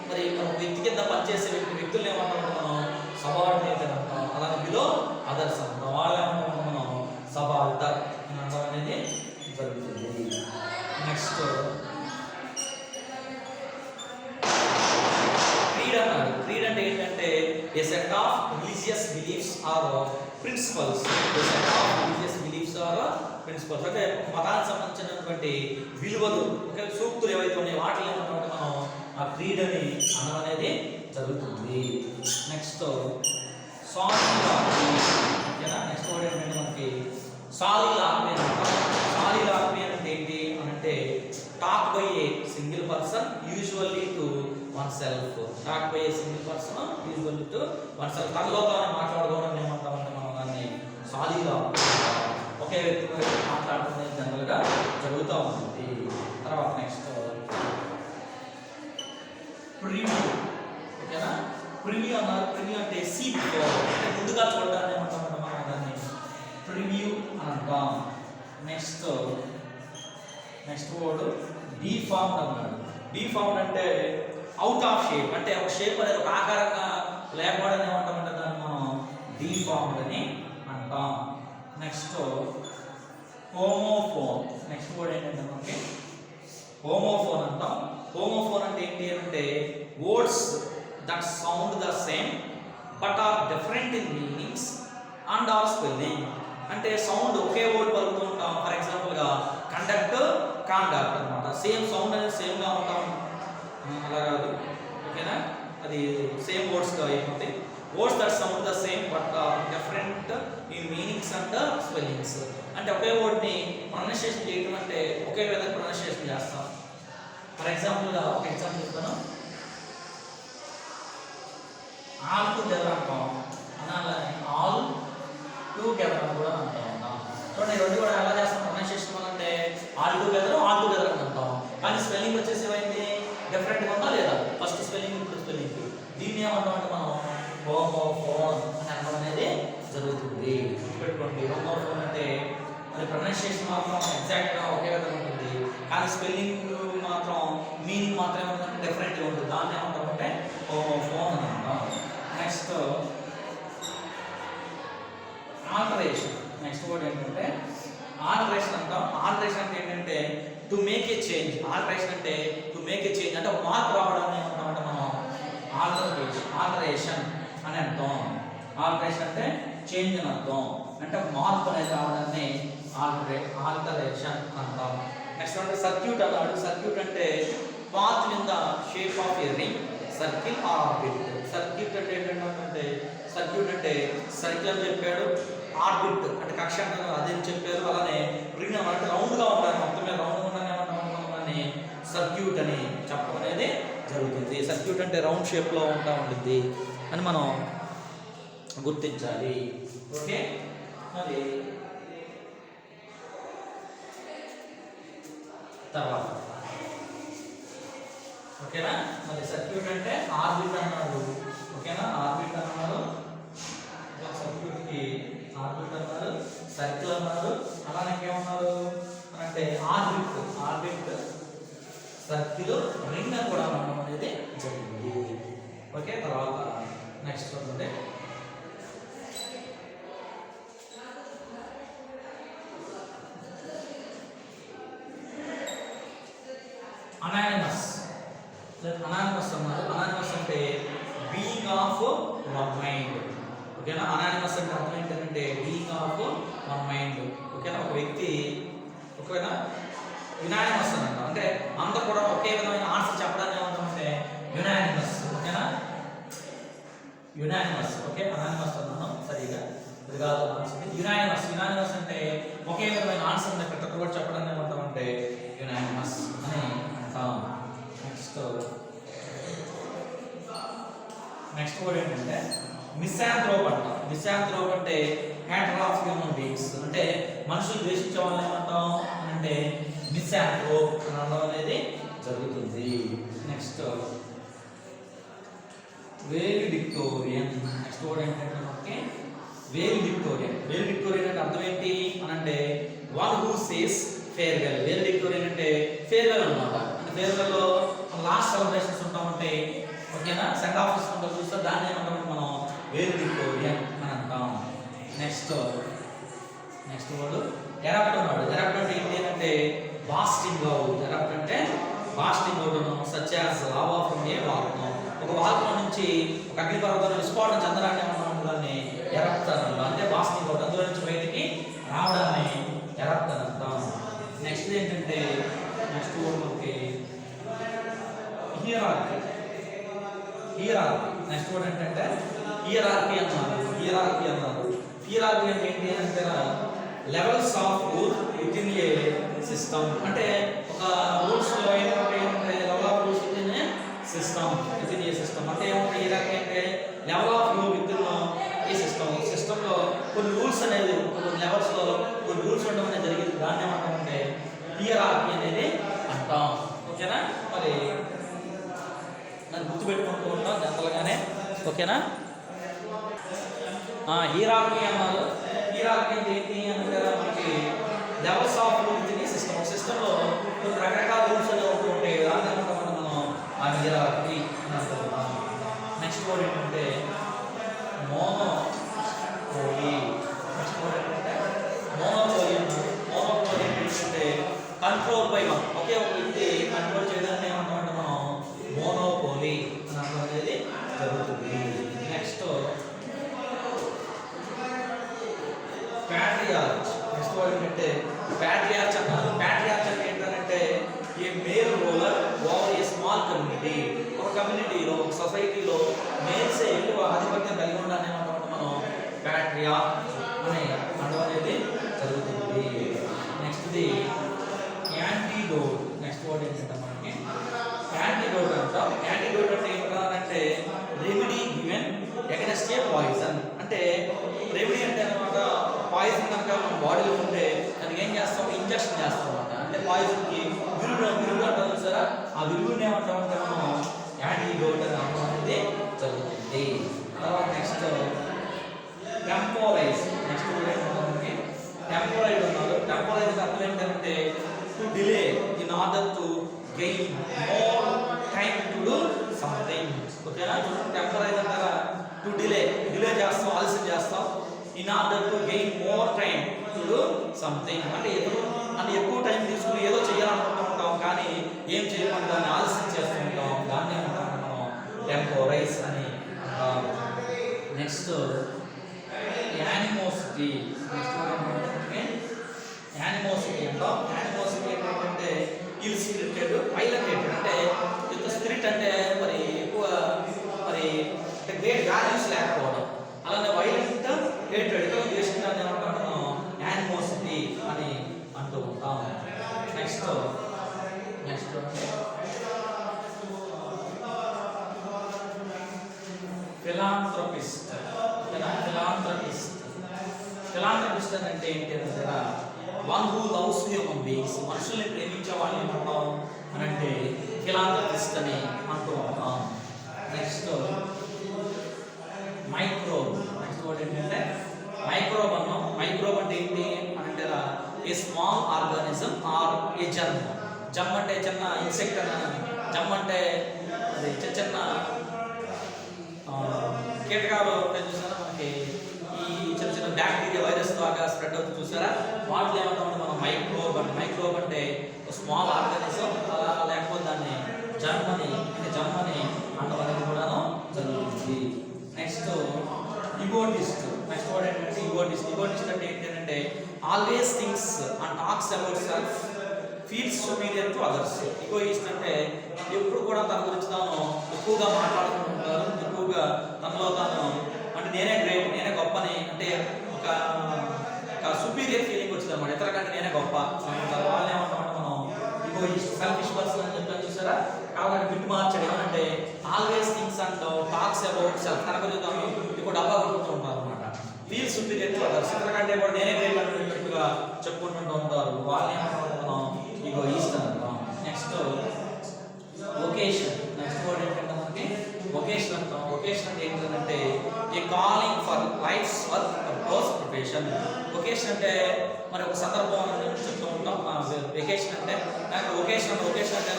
మరి ఒక వ్యక్తి కింద పనిచేసే వ్యక్తులు ఏమంటాం మనం సబార్డినేట్ అని అంటాం. అలాగే బిలో అదర్స్ అంటాం. వాళ్ళు ఏమంటాం మనం సబాల్టర్ అని అంటాం అనేది జరుగుతుంది. నెక్స్ట్ క్రీడ్ అన్నాడు. క్రీడ్ అంటే ఏంటంటే a set of religious beliefs or principles. A set of religious beliefs or principles అంటే మతానికి సంబంధించినటువంటి విలువలు, ఓకే, సూక్తులు ఏవైతే ఉన్నాయో వాటిని ఏమంటే మనం ఆ క్రీడ్ అని అనడం అనేది జరుగుతుంది. నెక్స్ట్ సాలిలాక్వీ. ఓకేనా. నెక్స్ట్ వర్డ్ ఏంటంటే మనకి సాలిలాక్వీ అంటాం. సాలిలాక్వీ అంటే ఏంటి అని అంటే talk by a single person usually to one self. Talk by a single person usually to one self. తనలో తాను మాట్లాడుకోవడం ఏమంటామంటే మనం దాన్ని సాలిలాక్వీ. ఒకే వ్యక్తి మాట్లాడుతున్నది జనరల్గా జరుగుతూ ఉంటుంది. తర్వాత నెక్స్ట్ ప్రివ్యూ. ఓకేనా. ప్రివ్యూ అన్నారు. ప్రివ్యూ అంటే సీ బిఫోర్ అంటే ముందుగా చూడడాన్ని ఏమంటామంటే మనం దాన్ని ప్రివ్యూ అని అంటాం. నెక్స్ట్ వర్డ్ డీఫార్మ్డ్ అన్నాడు. డీఫార్మ్డ్ అంటే అవుట్ ఆఫ్ షేప్ అంటే ఒక షేప్ అనేది ఒక ఆకారంగా లేకపోవడం ఏమంటామంటే దాన్ని మనం డీఫార్మ్డ్ అని అంటాం. Next homophone. నెక్స్ట్ వర్డ్ ఏంటంటే మనకి హోమోఫోన్ అంటాం. హోమోఫోన్ అంటే ఏంటి అంటే words that sound the same but are different in meanings and or spelling. అంటే సౌండ్ ఒకే వర్డ్ పలుకుతూ ఉంటాం. ఫర్ ఎగ్జాంపుల్గా కండక్ట్, కాండక్ట్ అనమాట. సేమ్ సౌండ్ అనేది సేమ్గా ఉంటాం అలా కాదు. ఓకేనా. అది సేమ్ వర్డ్స్గా అయిపోతాయి. Words that sound the same but are different in meanings and spellings. అంటే ఒకే వర్డ్ని ప్రొనౌన్సియేషన్ చేయడం అంటే ఒకే విధంగా ప్రొనౌన్సియేషన్ చేస్తాం. ఫర్ ఎగ్జాంపుల్గా ఒక ఎగ్జాంపుల్ చెప్తాను. ఆల్ టుగెదర్ అంటాం. అలానే ఆల్ టుగెదర్ అని కూడా అంటాం. చూడండి రెండు కూడా ఎలా చేస్తాం ప్రొనౌన్సియేషన్ అంటే ఆల్ టుగెదర్ అని అంటాం. కానీ స్పెల్లింగ్ వచ్చేసి ఏమైంది డిఫరెంట్గా ఉందా లేదా. ఫస్ట్ స్పెల్లింగ్ ఇప్పుడు స్పెల్లింగ్. దీన్ని ఏమంటామంటే మనం హోమోఫోన్ అని అనడం అనేది జరుగుతుంది. గుర్తుపెట్టుకోండి. హోమోఫోన్ అంటే అది ప్రొనౌన్సియేషన్ మాత్రం ఎగ్జాక్ట్గా ఒకే విధంగా ఉంటుంది. కానీ స్పెల్లింగ్ మాత్రం మీనింగ్ మాత్రం ఏమంటే డిఫరెంట్గా ఉంటుంది. దాన్ని ఏమంటామంటే హోమోఫోన్ అని అంటాం. Next alteration. నెక్స్ట్ వర్డ్ ఏంటంటే ఆల్టరేషన్ అంటాం. ఆల్టరేషన్ అంటే ఏంటంటే to make a change. Alteration అంటే టు మేక్ ఏ చేంజ్ అంటే ఒక మార్పు రావడాన్ని ఏమంటామంటే మనం ఆల్టరేషన్ అని అంటాం. ఆల్టరేషన్ అంటే చేంజ్ అని అర్థం. అంటే మార్పు అనేది రావడాన్ని ఆల్టరేషన్ అంటాం. నెక్స్ట్ అంటే సర్క్యూట్ అన్నాడు. సర్క్యూట్ అంటే path in the shape of a ring, circle or orbit. Circuit అంటే ఏంటంటే సర్క్యూట్ అంటే సర్కిల్ అని చెప్పాడు. ఆర్బిట్ అంటే కక్ష అంటే అదేం చెప్పారు. అలానే రింగ్ అంటే రౌండ్గా ఉంటారు. మొత్తం మీద రౌండ్గా ఉందని ఏమంటామని సర్క్యూట్ అని చెప్పడం అనేది జరుగుతుంది. సర్క్యూట్ అంటే రౌండ్ షేప్లో ఉంటుంది అని మనం గుర్తించాలి. ఓకే. మరి తర్వాత ఓకేనా. మరి సర్క్యూట్ అంటే ఆర్బిట్ అన్నారు. ఓకేనా, ఆర్బిట్ అన్నారు, సర్క్యూట్ కి ఆర్బిట్ అన్నారు, సర్కిల్ అన్నారు, అలానే ఏమన్నారు అంటే ఆర్బిట్ సర్కిల్ రింగ్ అని కూడా అనడం అనేది జరిగింది. ఓకే, తర్వాత నెక్స్ట్ చూడండి. అనానిమస్ అన్నారు. అనానిమస్ అంటే బీయింగ్ ఆఫ్ వన్ మైండ్. ఓకేనా, అనానిమస్ అంటే అర్థం ఏంటంటే బీయింగ్ ఆఫ్ వన్ మైండ్. ఓకేనా, ఒక వ్యక్తి ఓకేనా యునానిమస్ అని అంటాం, అంటే అందరూ కూడా ఒకే విధమైన ఆన్సర్ చెప్పడానికి ఏమంటామంటే యునానిమస్. ఓకేనా, యునానిమస్. ఓకే, అనానిమస్ అన్నాను సరిగా, ఇది కాదు ఆన్సర్. యునానిమస్ అంటే ఒకే విధమైన ఆన్సర్ ప్రతి ఒక్కరు కూడా చెప్పడానికి ఏమంటామంటే యునానిమస్ అని అంటాం. నెక్స్ట్ వర్డ్ ఏంటంటే మిసాంథ్రోప్ అంటాం. మిసాంథ్రోప్ అంటే హ్యాటర్ ఆఫ్ హ్యూమన్ బీయింగ్స్, అంటే మనుషులు ద్వేషించే వాళ్ళని ఏమంటాం అంటే మిసాంథ్రోప్ అనడం అనేది జరుగుతుంది. నెక్స్ట్ వేలిడిక్టోరియన్. నెక్స్ట్ వర్డ్ ఏంటంటే ఓకే వేలిడిక్టోరియన్. వేలిడిక్టోరియన్ అంటే అర్థం ఏంటి అని అంటే వన్ హూ సేస్ ఫేర్వెల్. వేలిడిక్టోరియన్ అంటే ఫేర్వెల్ అన్నమాట. అంటే ఫేర్వెల్ లో లాస్ట్ సెలబ్రేషన్స్ ఉంటామంటే ఓకేనా, సెండ్ ఆఫ్ తీసుకుంటూ చూస్తే దాన్ని ఏమంటామంటే మనం వేలిడిక్టోరియన్ అని అంటాం. నెక్స్ట్ వర్డ్ ఎరప్ట్ అన్నాడు. ఎరప్ట్ అంటే ఏంటి అంటే బాస్టింగ్ అవుట్. ఎరప్ట్ అంటే బాస్టింగ్ అవుట్ అన్నాం. Such as lava from A volcano. ఒక వాల్కనో నుంచి ఒక అగ్నిపర్వతం విస్ఫోటనం చెందడాన్ని ఏమన్నాం, దాన్ని ఎరప్ట్ అన్నాం. అంటే బాస్టింగ్ అవుట్, అందులో నుంచి బయటికి రావడాన్ని ఎరప్ట్ అని అంటాం. నెక్స్ట్ ఏంటంటే నెక్స్ట్ వర్డ్ మనకి హియరార్కీ. నెక్స్ట్ వర్డ్ ఏంటంటే హియరార్కీ అన్నారు. హియరార్కీ అంటే ఏంటి అంటే levels of rule with in a system. అంటే ఒక రూల్స్ లో ఏమంటే level of rules with in a system. అంటే ఏమంటే హియరార్కీ అంటే level of rule with in a system లో కొన్ని రూల్స్ అనేది కొన్ని లెవెల్స్ లో కొన్ని రూల్స్ ఉండడం అనేది జరిగింది. దాన్ని ఏమంటామంటే హియరార్కీ అనేది అంటాం. ఓకేనా, మరి గుర్తుపెట్టుకుంటూ ఉంటాం జనరల్గానే. ఓకేనా, హీరార్కీ అన్నారు. హీరార్కీ అంటే ఏంటి అంటే మనకి levels of rule with in system. సిస్టంలో కొన్ని రకరకాల రూల్స్ అనేవి ఉంటూ ఉంటాయి, దాన్ని ఏమంటామంటే మనం ఆ హీరార్కీ అని అంటున్నాం. నెక్స్ట్ వర్డ్ ఏంటంటే మోనోపోలీ. నెక్స్ట్ వర్డ్ ఏంటంటే మోనోపోలీ అన్నారు. మోనోపోలీ ఏంటంటే కంట్రోల్ బై వన్. ఒకే ఒక వ్యక్తి కంట్రోల్ చేయడాన్ని ఏమంటామంటే మనం మోనోపోలీ అనడం అనేది జరుగుతుంది. నెక్స్ట్ ప్యాట్రియార్చ్. నెక్స్ట్ వర్డ్ ఏంటంటే ప్యాట్రియార్చ్ అన్నారు. ప్యాట్రియార్చ్ అంటే ఏంటంటే a male ruler over a small community. ఒక కమ్యూనిటీలో ఒక సొసైటీలో మేల్స్ ఎక్కువ ఆధిపత్యం కలిగి ఉండాలని ఏమంటామంటే మనం ప్యాట్రియార్చ్ అని అనడం అనేది జరుగుతుంది. నెక్స్ట్ది యాంటీడోట్. నెక్స్ట్ వర్డ్ ఏంటంటే మనకి యాంటీడోట్ అంటాం. యాంటీడోట్ అంటే ఏంటంటే రెమెడీ గివెన్ అగైన్స్ట్ ఏ పాయిజన్. అంటే రెమెడీ అంటే అనమాట పాయిజన్ కనుక మన బాడీలో ఉంటే దానికి ఏం చేస్తాం, ఇంజెక్షన్ చేస్తాం అన్నమాట. అంటే పాయిజన్కి విరుగుడు అంటాం చూసారా, ఆ విరుగుడిని ఏమంటామంటే మనం యాంటీడోట్ అని అనడం అనేది జరుగుతుంది. తర్వాత నెక్స్ట్ టెంపోరైజ్. నెక్స్ట్ మనకి టెంపోరైజ్ అన్నారు. టెంపోరైజ్ అర్థం ఏంటంటే to delay in order to gain more time to do something. ఓకేనా, టెంపరైజ్ అంటారా టు డిలే చేస్తాం, ఆలస్యం చేస్తాం. In order to gain more time to do something అంటే ఎక్కువ టైం తీసుకుని ఏదో చేయాలనుకుంటూ ఉంటాం, కానీ ఏం చేయకుండా దాన్ని ఆలస్యం చేస్తూ ఉంటాం. దాన్ని ఏమంటాం మనం టెంపోరైజ్ అని అంటాం. నెక్స్ట్ యానిమోసిటీ. యానిమోసిటీ అంటాం. యానిమోసిటీ ఏంటంటే ఇల్ స్పిరిటెడ్, వైలెంట్ హేటెడ్. అంటే ఇంత స్పిరిట్ అంటే మరి ఎక్కువ మరి అంటే గ్రేట్ వాల్యూస్ లేకపోవడం, అలానే వైలెంట్ హేటెడ్ ఎక్కువ ద్వేషించాలని ఏమంటాం మనం యానిమోసిటీ అని అంటూ ఉంటాం. Next philanthropist. ఫిలాంథ్రపిస్ట్ అంటే ఏంటి అంటే one who loves human beings. మనుషుల్ని ప్రేమించే వాళ్ళు ఏమంటాం అని అంటే ఫిలాంథ్రపిస్ట్ అని అంటూ ఉంటాం. Next microbe. నెక్స్ట్ వర్డ్ ఏంటంటే మైక్రోబ్ అన్నాం. మైక్రోబ్ అంటే ఏంటి అంటే a small organism or a germ. Germ అంటే చిన్న ఇన్సెక్ట్ అని, జమ్ అంటే అది చిన్న చిన్న కీటకాలు ఉంటాయి చూసారా మనకి, ఈ చిన్న చిన్న బ్యాక్టీరియా వైరస్ లాగా స్ప్రెడ్ అవుతుంది చూసారా, వాటిలో ఏమంటామంటే మనం మైక్రోబ్ అంటే. మైక్రోబ్ అంటే స్మాల్ ఆర్గానిజం, అలా లేకపోతే దాన్ని జర్మ్ అని అంటాం అనేది కూడాను జరుగుతుంది. నెక్స్ట్ ఈగోటిస్ట్. నెక్స్ట్ వర్డ్ ఏంటంటే ఈగోటిస్ట్. ఈగోటిస్ట్ అంటే ఏంటంటే always thinks and talks about self, feels superior to others. Egoist అంటే ఎప్పుడు కూడా తన గురించి తాను ఎక్కువగా మాట్లాడుకుంటుంటారు, ఎక్కువగా తనలో తాను అంటే నేనే గ్రేట్, నేనే గొప్పని, అంటే ఒక సుపీరియర్ ఫీలింగ్ వచ్చింది అన్నమాట. ఇతర కంటే నేనే గొప్ప అనుకుంటారు. వాళ్ళని ఏమంటామంటే మనం ఈగోయిస్ట్. సెల్ఫిష్ పర్సన్ అని చెప్పాను చూసారా, కాబట్టి బిట్ మార్చడం అంటే always thinks and talks about self, తన గురించి తాను ఎక్కువ డబ్బా కొడుతూ ఉంటారు అనమాట. ఫీల్ సుపీరియర్ టు అదర్స్, ఇతర కంటే కూడా నేనే గ్రేట్ అనుకున్నట్టుగా చెప్పుకుంటూ ఉంటారు. వాళ్ళని ఏమంటామంటే మనం ఈగోయిస్ట్ అంటాం. Next vacation. నెక్స్ట్ వర్డ్ ఏంటంటే మనకి వొకేషన్ అంటాం. వొకేషన్ అంటే ఏంటంటే a calling for life's work purpose profession. Vocation అంటే మరి ఒక సందర్భం అని చెప్తూ ఉంటాం. వెకేషన్ అంటే దానికి వొకేషన్ అంటే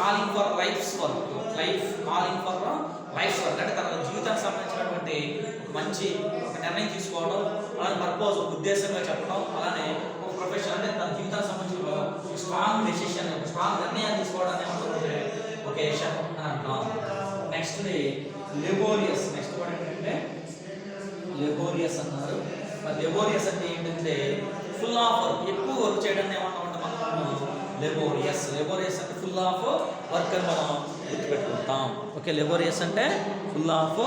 calling for life's work. Calling for life's work అంటే తన జీవితానికి సంబంధించినటువంటి ఒక మంచి ఒక నిర్ణయం తీసుకోవడం, అలానే పర్పస్ ఉద్దేశంగా చెప్పడం, అలానే ఒక ప్రొఫెషన్ అంటే తన జీవితానికి సంబంధించిన స్ట్రాంగ్ డెసిషన్, స్ట్రాంగ్ నిర్ణయాన్ని తీసుకోవడాన్ని ఏమంటే వొకేషన్ అని అంటాం. నెక్స్ట్ లెబోరియస్. నెక్స్ట్ వర్డ్ ఏంటంటే లెబోరియస్ అన్నారు. మరి లెబోరియస్ అంటే ఏంటంటే ఫుల్ ఆఫ్ వర్క్, ఎక్కువ వర్క్ చేయడాన్ని ఏమంటామంటే మనం లెబోరియస్. లెబోరియస్ అంటే ఫుల్ ఆఫ్ వర్క్ అని మనం గుర్తుపెట్టుకుంటాం. ఓకే, లెబోరియస్ అంటే ఫుల్ ఆఫ్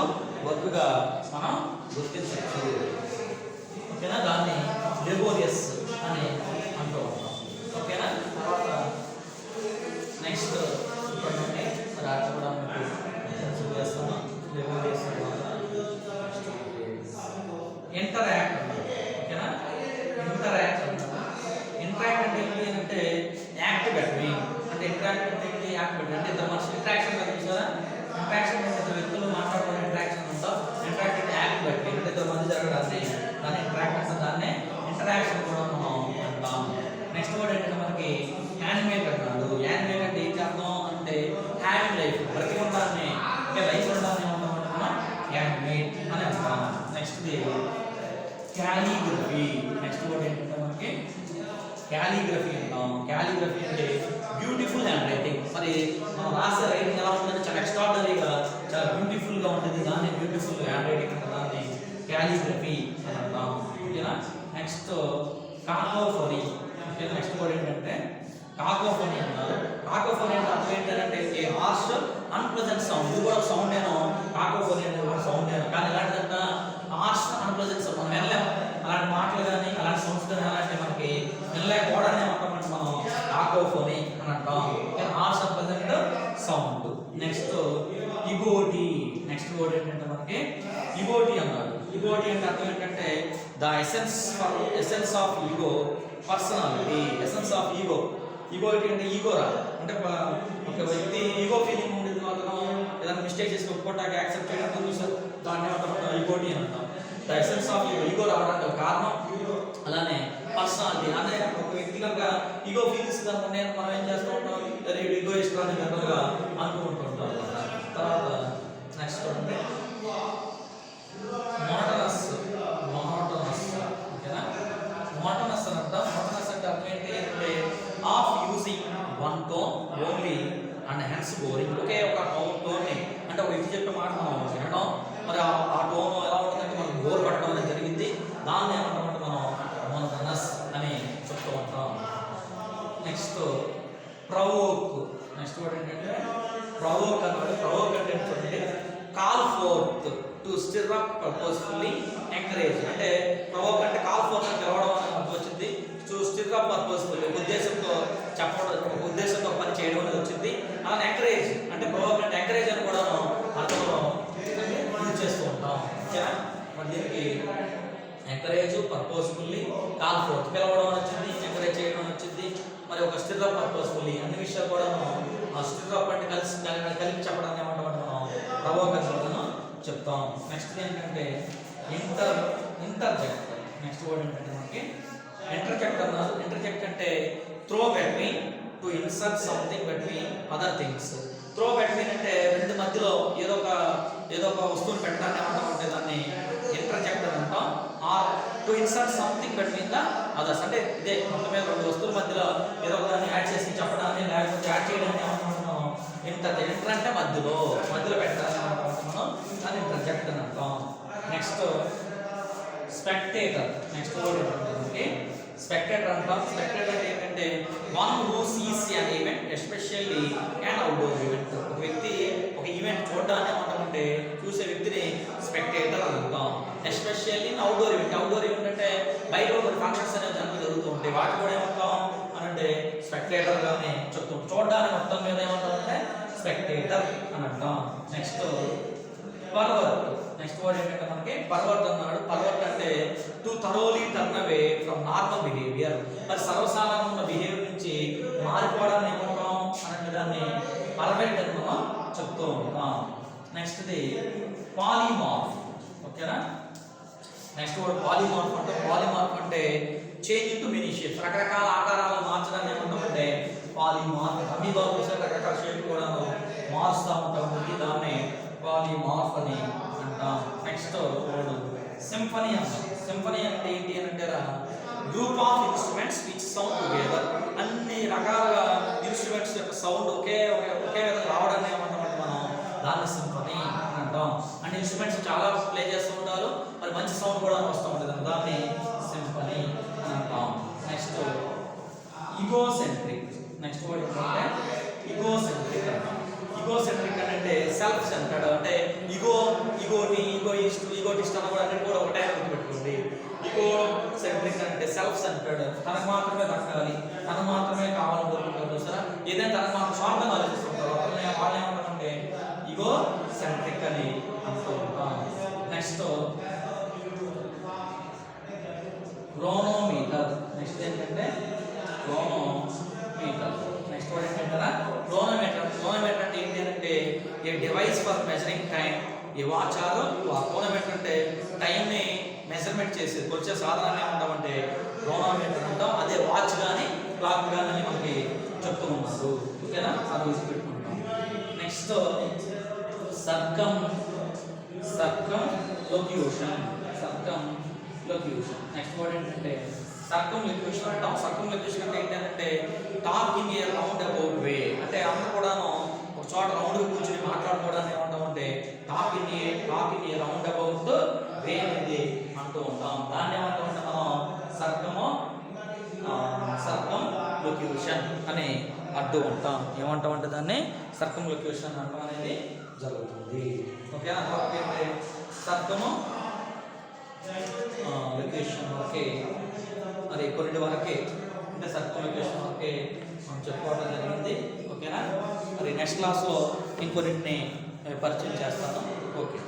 వర్క్గా మనం గుర్తించవచ్చు. ఓకేనా, దాన్ని లెబోరియస్ అని అంటూ ఉంటాం. ఓకేనా, తర్వాత నెక్స్ట్ మరి అట్లా కూడా మీకు చేస్తాను. లెబోరియస్ ఇంటరాక్ట్. ఓకేనా, ఇంటరాక్ట్ అంటే ఏంటి అంటే యాక్ట్ బెట్వీన్. అంటే ఇంటరాక్ట్ అంటే ఏంటి, యాక్ట్ బెట్వీన్ అంటే ఇద్దరు మనుషులు ఇంటరాక్షన్ చూసారా. ఇంటరాక్షన్ అంటే ఇద్దరు వ్యక్తులు మాట్లాడుకునే ఇంటరాక్షన్ అంతా. ఇంటరాక్ట్ అంటే యాక్ట్ బెట్వీన్ అంటే ఇద్దరు మంది జరగడాన్ని దాన్ని ఇంటరాక్ట్ అంటే దాన్ని ఇంటరాక్షన్ కూడా మనం అంటాం. నెక్స్ట్ వర్డ్ ఏంటంటే మనకి యానిమేట్ అన్నాడు. యానిమేట్ అంటే ఏం చేద్దాం అంటే హ్యావింగ్ లైఫ్, బ్రతికి ఉండాలని, అంటే లైఫ్ ఉండాలని ఏమంటామంటే మనం యానిమేట్ అని అంటాం. Next calligraphy. నెక్స్ట్ వర్డ్ ఏంటంటే మనకి క్యాలిగ్రఫీ అంటాం. క్యాలిగ్రఫీ అంటే బ్యూటిఫుల్ హ్యాండ్ రైటింగ్. మరి మనం రాసే రైటింగ్ ఎలా ఉంటుందంటే చాలా ఎక్స్ట్రాడనరీగా, చాలా బ్యూటిఫుల్గా ఉంటుంది. దాన్ని బ్యూటిఫుల్ హ్యాండ్ రైటింగ్ అంటే దాన్ని క్యాలిగ్రఫీ అని అంటాం. ఓకేనా, next cacophony. Okay, next word ఏంటంటే కాకోఫోనీ అన్నారు. కాకోఫోనీ అంటే అర్థం ఏంటంటే ఏ హార్ష్ అన్ప్లెజెంట్ సౌండ్. ఇది కూడా సౌండ్ నేను, కాకోఫోనీ అనేది కూడా సౌండ్ నేను, కానీ ఎలాంటిదంట హార్ష్ అన్ప్లెజెంట్ సౌండ్. మనం వినలేము అలాంటి మాటలు కానీ, అలాంటి సౌండ్స్ కానీ, అలాంటి మనకి వినలేకపోవడాన్ని ఏమంటామంటే మనం కాకోఫోనీ అని అంటాం. Harsh unpleasant sound. Next egoity. Next word ఏంటంటే మనకి ఇగోటి అన్నారు. ఇగోటి అంటే అర్థం ఏంటంటే the essence of ego personality. Essence of ego. Egoity అంటే ఈగోరా అంటే ఒక వ్యక్తి ఈగో ఫీలింగ్ ఉండేది మాత్రం ఏదైనా మిస్టేక్ చేసి ఒప్పుకోవడానికి యాక్సెప్ట్ చేయడం చూసారు, దాన్ని ఏమంటాం ఈగోటి అని అంటాం. ద ఎసెన్స్ ఆఫ్ ఈగో రావడానికి కారణం, అలానే పర్సనాలిటీ అంటే ఒక వ్యక్తి కనుక ఈగో ఫీలింగ్స్ కనుక నేను మనం ఏం చేస్తూ ఉంటాం, ఈగో ఇష్టాన్ని జనరల్గా అనుకుంటూ ఉంటాం. తర్వాత నెక్స్ట్ అంటే మోనోటనస్. ఓకేనా, మోనోటనస్ అని అంటాం. మోనోటనస్ అంటే అర్థం ఏంటి అంటే of using one tone only and hence boring. ఒకే ఒక టోన్ని అంటే ఒక వ్యక్తి చెప్పే మాట మనం వినడం, మరి ఆ టోన్ ఎలా ఉంటుందంటే మనకు బోర్ పట్టడం అనేది జరిగింది. దాన్ని ఏమంటామంటే మనం మోనోటనస్ అని చెప్తూ ఉంటాం. Next provoke. నెక్స్ట్ వర్డ్ ఏంటంటే ప్రవోక్ అన్నమాట. ప్రవోక్ అంటే ఏంటంటే call fourth to stir up purposefully encourage. అంటే ప్రవోక్ అంటే కాల్ ఫోర్త్ అని పిలవడం అనేది మనకు వచ్చింది. టు స్టిర్ అప్ పర్పస్ఫుల్లీ ఉద్దేశంతో చెప్పడం, ఉద్దేశంతో పని చేయడం అనేది వచ్చింది. అలానే ఎంకరేజ్ అంటే ప్రవోక్ అంటే ఎంకరేజ్ అని కూడా అర్థంలో యూజ్ చేస్తూ ఉంటాం. ఓకేనా, మరి దీనికి ఎంకరేజ్, పర్పస్ఫుల్లీ, కాల్ ఫోర్త్ పిలవడం అని వచ్చింది, ఎంకరేజ్ చేయడం అని వచ్చింది. మరి ఒక స్టిర్ అప్ పర్పస్ఫుల్లీ అన్ని విషయాలు కూడా స్టిర్ అప్ అంటే చెప్తాం. నెక్స్ట్ ఏంటంటే ఇంటర్జెక్ట్. నెక్స్ట్ వర్డ్ ఏంటంటే మనకి ఇంటర్జెక్ట్ అన్నారు. ఇంటర్జెక్ట్ అంటే throw between, to insert something between other things. Throw between అంటే రెండు మధ్యలో ఏదో ఒక వస్తువుని పెట్టడాన్ని ఏమంటామంటే దాన్ని ఇంటర్జెక్ట్ అని అంటాం. Or to insert something between the others అంటే ఇదే మొత్తం మీద రెండు వస్తువుల మధ్యలో ఏదో ఒక దాన్ని యాడ్ చేసి చెప్పడాన్ని లేకపోతే యాడ్ చేయడాన్ని ఏమంటాం ఇంటర్ అంటే మధ్యలో పెట్టడాన్ని మనం దాన్ని ఇంటర్జెక్ట్ అని అంటాం. Next spectator. నెక్స్ట్ వర్డ్ ఏంటంటే స్పెక్టేటర్ అంటాం. స్పెక్టేటర్ అంటే ఏంటంటే one who sees an event especially and outdoor event. ఒక వ్యక్తి ఒక ఈవెంట్ చూడడాన్ని ఏమంటామంటే చూసే వ్యక్తిని స్పెక్టేటర్ అని అంటాం. Especially outdoor event. Outdoor event అంటే బయట కొన్ని ఫంక్షన్స్ అనేవి జనరల్ జరుగుతూ ఉంటాయి. వాటి కూడా ఏమంటాం అంటే స్పెక్టేటర్ గానే చెప్తాం. చూడడానికి మొత్తం మీద ఏమంటామంటే స్పెక్టేటర్ అని అంటాం. Next pervert. నెక్స్ట్ వర్డ్ ఏంటంటే మనకి పర్వర్ట్ అన్నాడు. పర్వర్ట్ అంటే to thoroughly turn away from normal behaviour. మరి సర్వసాధారణ బిహేవియర్ నుంచి మారిపోవడాన్ని ఏమంటాం అనే దాన్ని పర్వర్ట్ అని మనం చెప్తూ ఉంటాం. Next the polymorph. ఓకేనా. నెక్స్ట్ వర్డ్ పాలిమార్ఫ్ అంటే పాలిమార్ఫ్ అంటే చేంజ్ ఇంటూ మెనీ షేప్స్. రకరకాల ఆకారాలు మార్చడాన్ని ఏమంటామంటే పాలిమార్ఫ్. అమీబా చూసే రకరకాల షేప్ కూడా మారుస్తూ ఉంటాం. దాన్ని పాలిమార్ఫ్ అని అంటాం. నెక్స్ట్ వర్డ్ సింఫనీ అంటాం. సింఫనీ అంటే ఏంటి అని అంటే group of instruments which sound together. అన్ని రకాల ఇన్స్ట్రుమెంట్స్ యొక్క సౌండ్ ఒకే విధంగా రావడాన్ని ఏమంటామంటే మనం దాన్ని సింఫనీ అని అంటాం. అంటే ఇన్స్ట్రుమెంట్స్ చాలా ప్లే చేస్తూ ఉంటారు, మరి మంచి సౌండ్ కూడా వస్తూ ఉంటుంది, దాన్ని సింఫనీ అని అంటాం. Next egocentric. నెక్స్ట్ వర్డ్ ఏంటంటే ఈగోసెంట్రిక్ అంటాం. ఈగోసెంట్రిక్ అంటే సెల్ఫ్ సెంటర్డ్. అంటే ఈగోటిస్ట్ అన్న కూడా అన్నిటి కూడా ఒకటే గుర్తుపెట్టుకోండి. ఈగోసెంట్రిక్ అంటే సెల్ఫ్ సెంటర్డ్. తనకు మాత్రమే దక్కాలి, తనకు మాత్రమే కావాలని కోరుకుంటారు చూసారా. ఏదైనా తనకు మాత్రం స్వార్థంగా ఆలోచిస్తుంటారు, వాళ్ళు ఏమంటారంటే ఈగోసెంట్రిక్ అని అంటూ ఉంటాం. Next chronometer. నెక్స్ట్ ఏంటంటే క్రోనోమీటర్. నెక్స్ట్ వర్డ్ ఏంటంటారా క్రోనోమీటర్. క్రోనోమీటర్ అంటే ఏంటి అంటే a device for measuring time. A watch or chronometer అంటే టైంని మెజర్మెంట్ చేసేది, కొలిచే సాధనాన్ని ఏమంటామంటే క్రోనోమీటర్ అంటాం. అదే వాచ్ కానీ క్లాక్ కానీ అని మనకి చెప్తూ ఉన్నారు. ఓకేనా, అది చూసి పెట్టుకుంటాం. నెక్స్ట్ సర్కంలోక్యూషన్. నెక్స్ట్ వర్డ్ ఏంటంటే సర్కంలోక్యూషన్ అంటాం. సర్కంలోక్యూషన్ అంటే ఏంటంటే talk in a roundabout way. అంటే అందరూ కూడాను ఒక చోట రౌండ్ కూర్చొని మాట్లాడుకోవడాన్ని ఏమంటామంటే talk in a roundabout way అనేది అంటూ ఉంటాం. దాన్ని ఏమంటామంటే మనం సర్కంలోక్యూషన్ అని అంటూ ఉంటాం. ఏమంటామంటే దాన్ని సర్కంలోక్యూషన్ అంటాం అనేది జరుగుతుంది. ఓకేనా. సర్కంలోక్యూషన్ వరకే, అది కొన్నిటి వరకే అంటే సర్కంలోక్యూషన్ వరకే మనం చెప్పుకోవడం జరిగింది. ఓకేనా. మరి నెక్స్ట్ క్లాస్లో ఇంకొన్నింటిని పరిచయం చేస్తాను. ఓకే.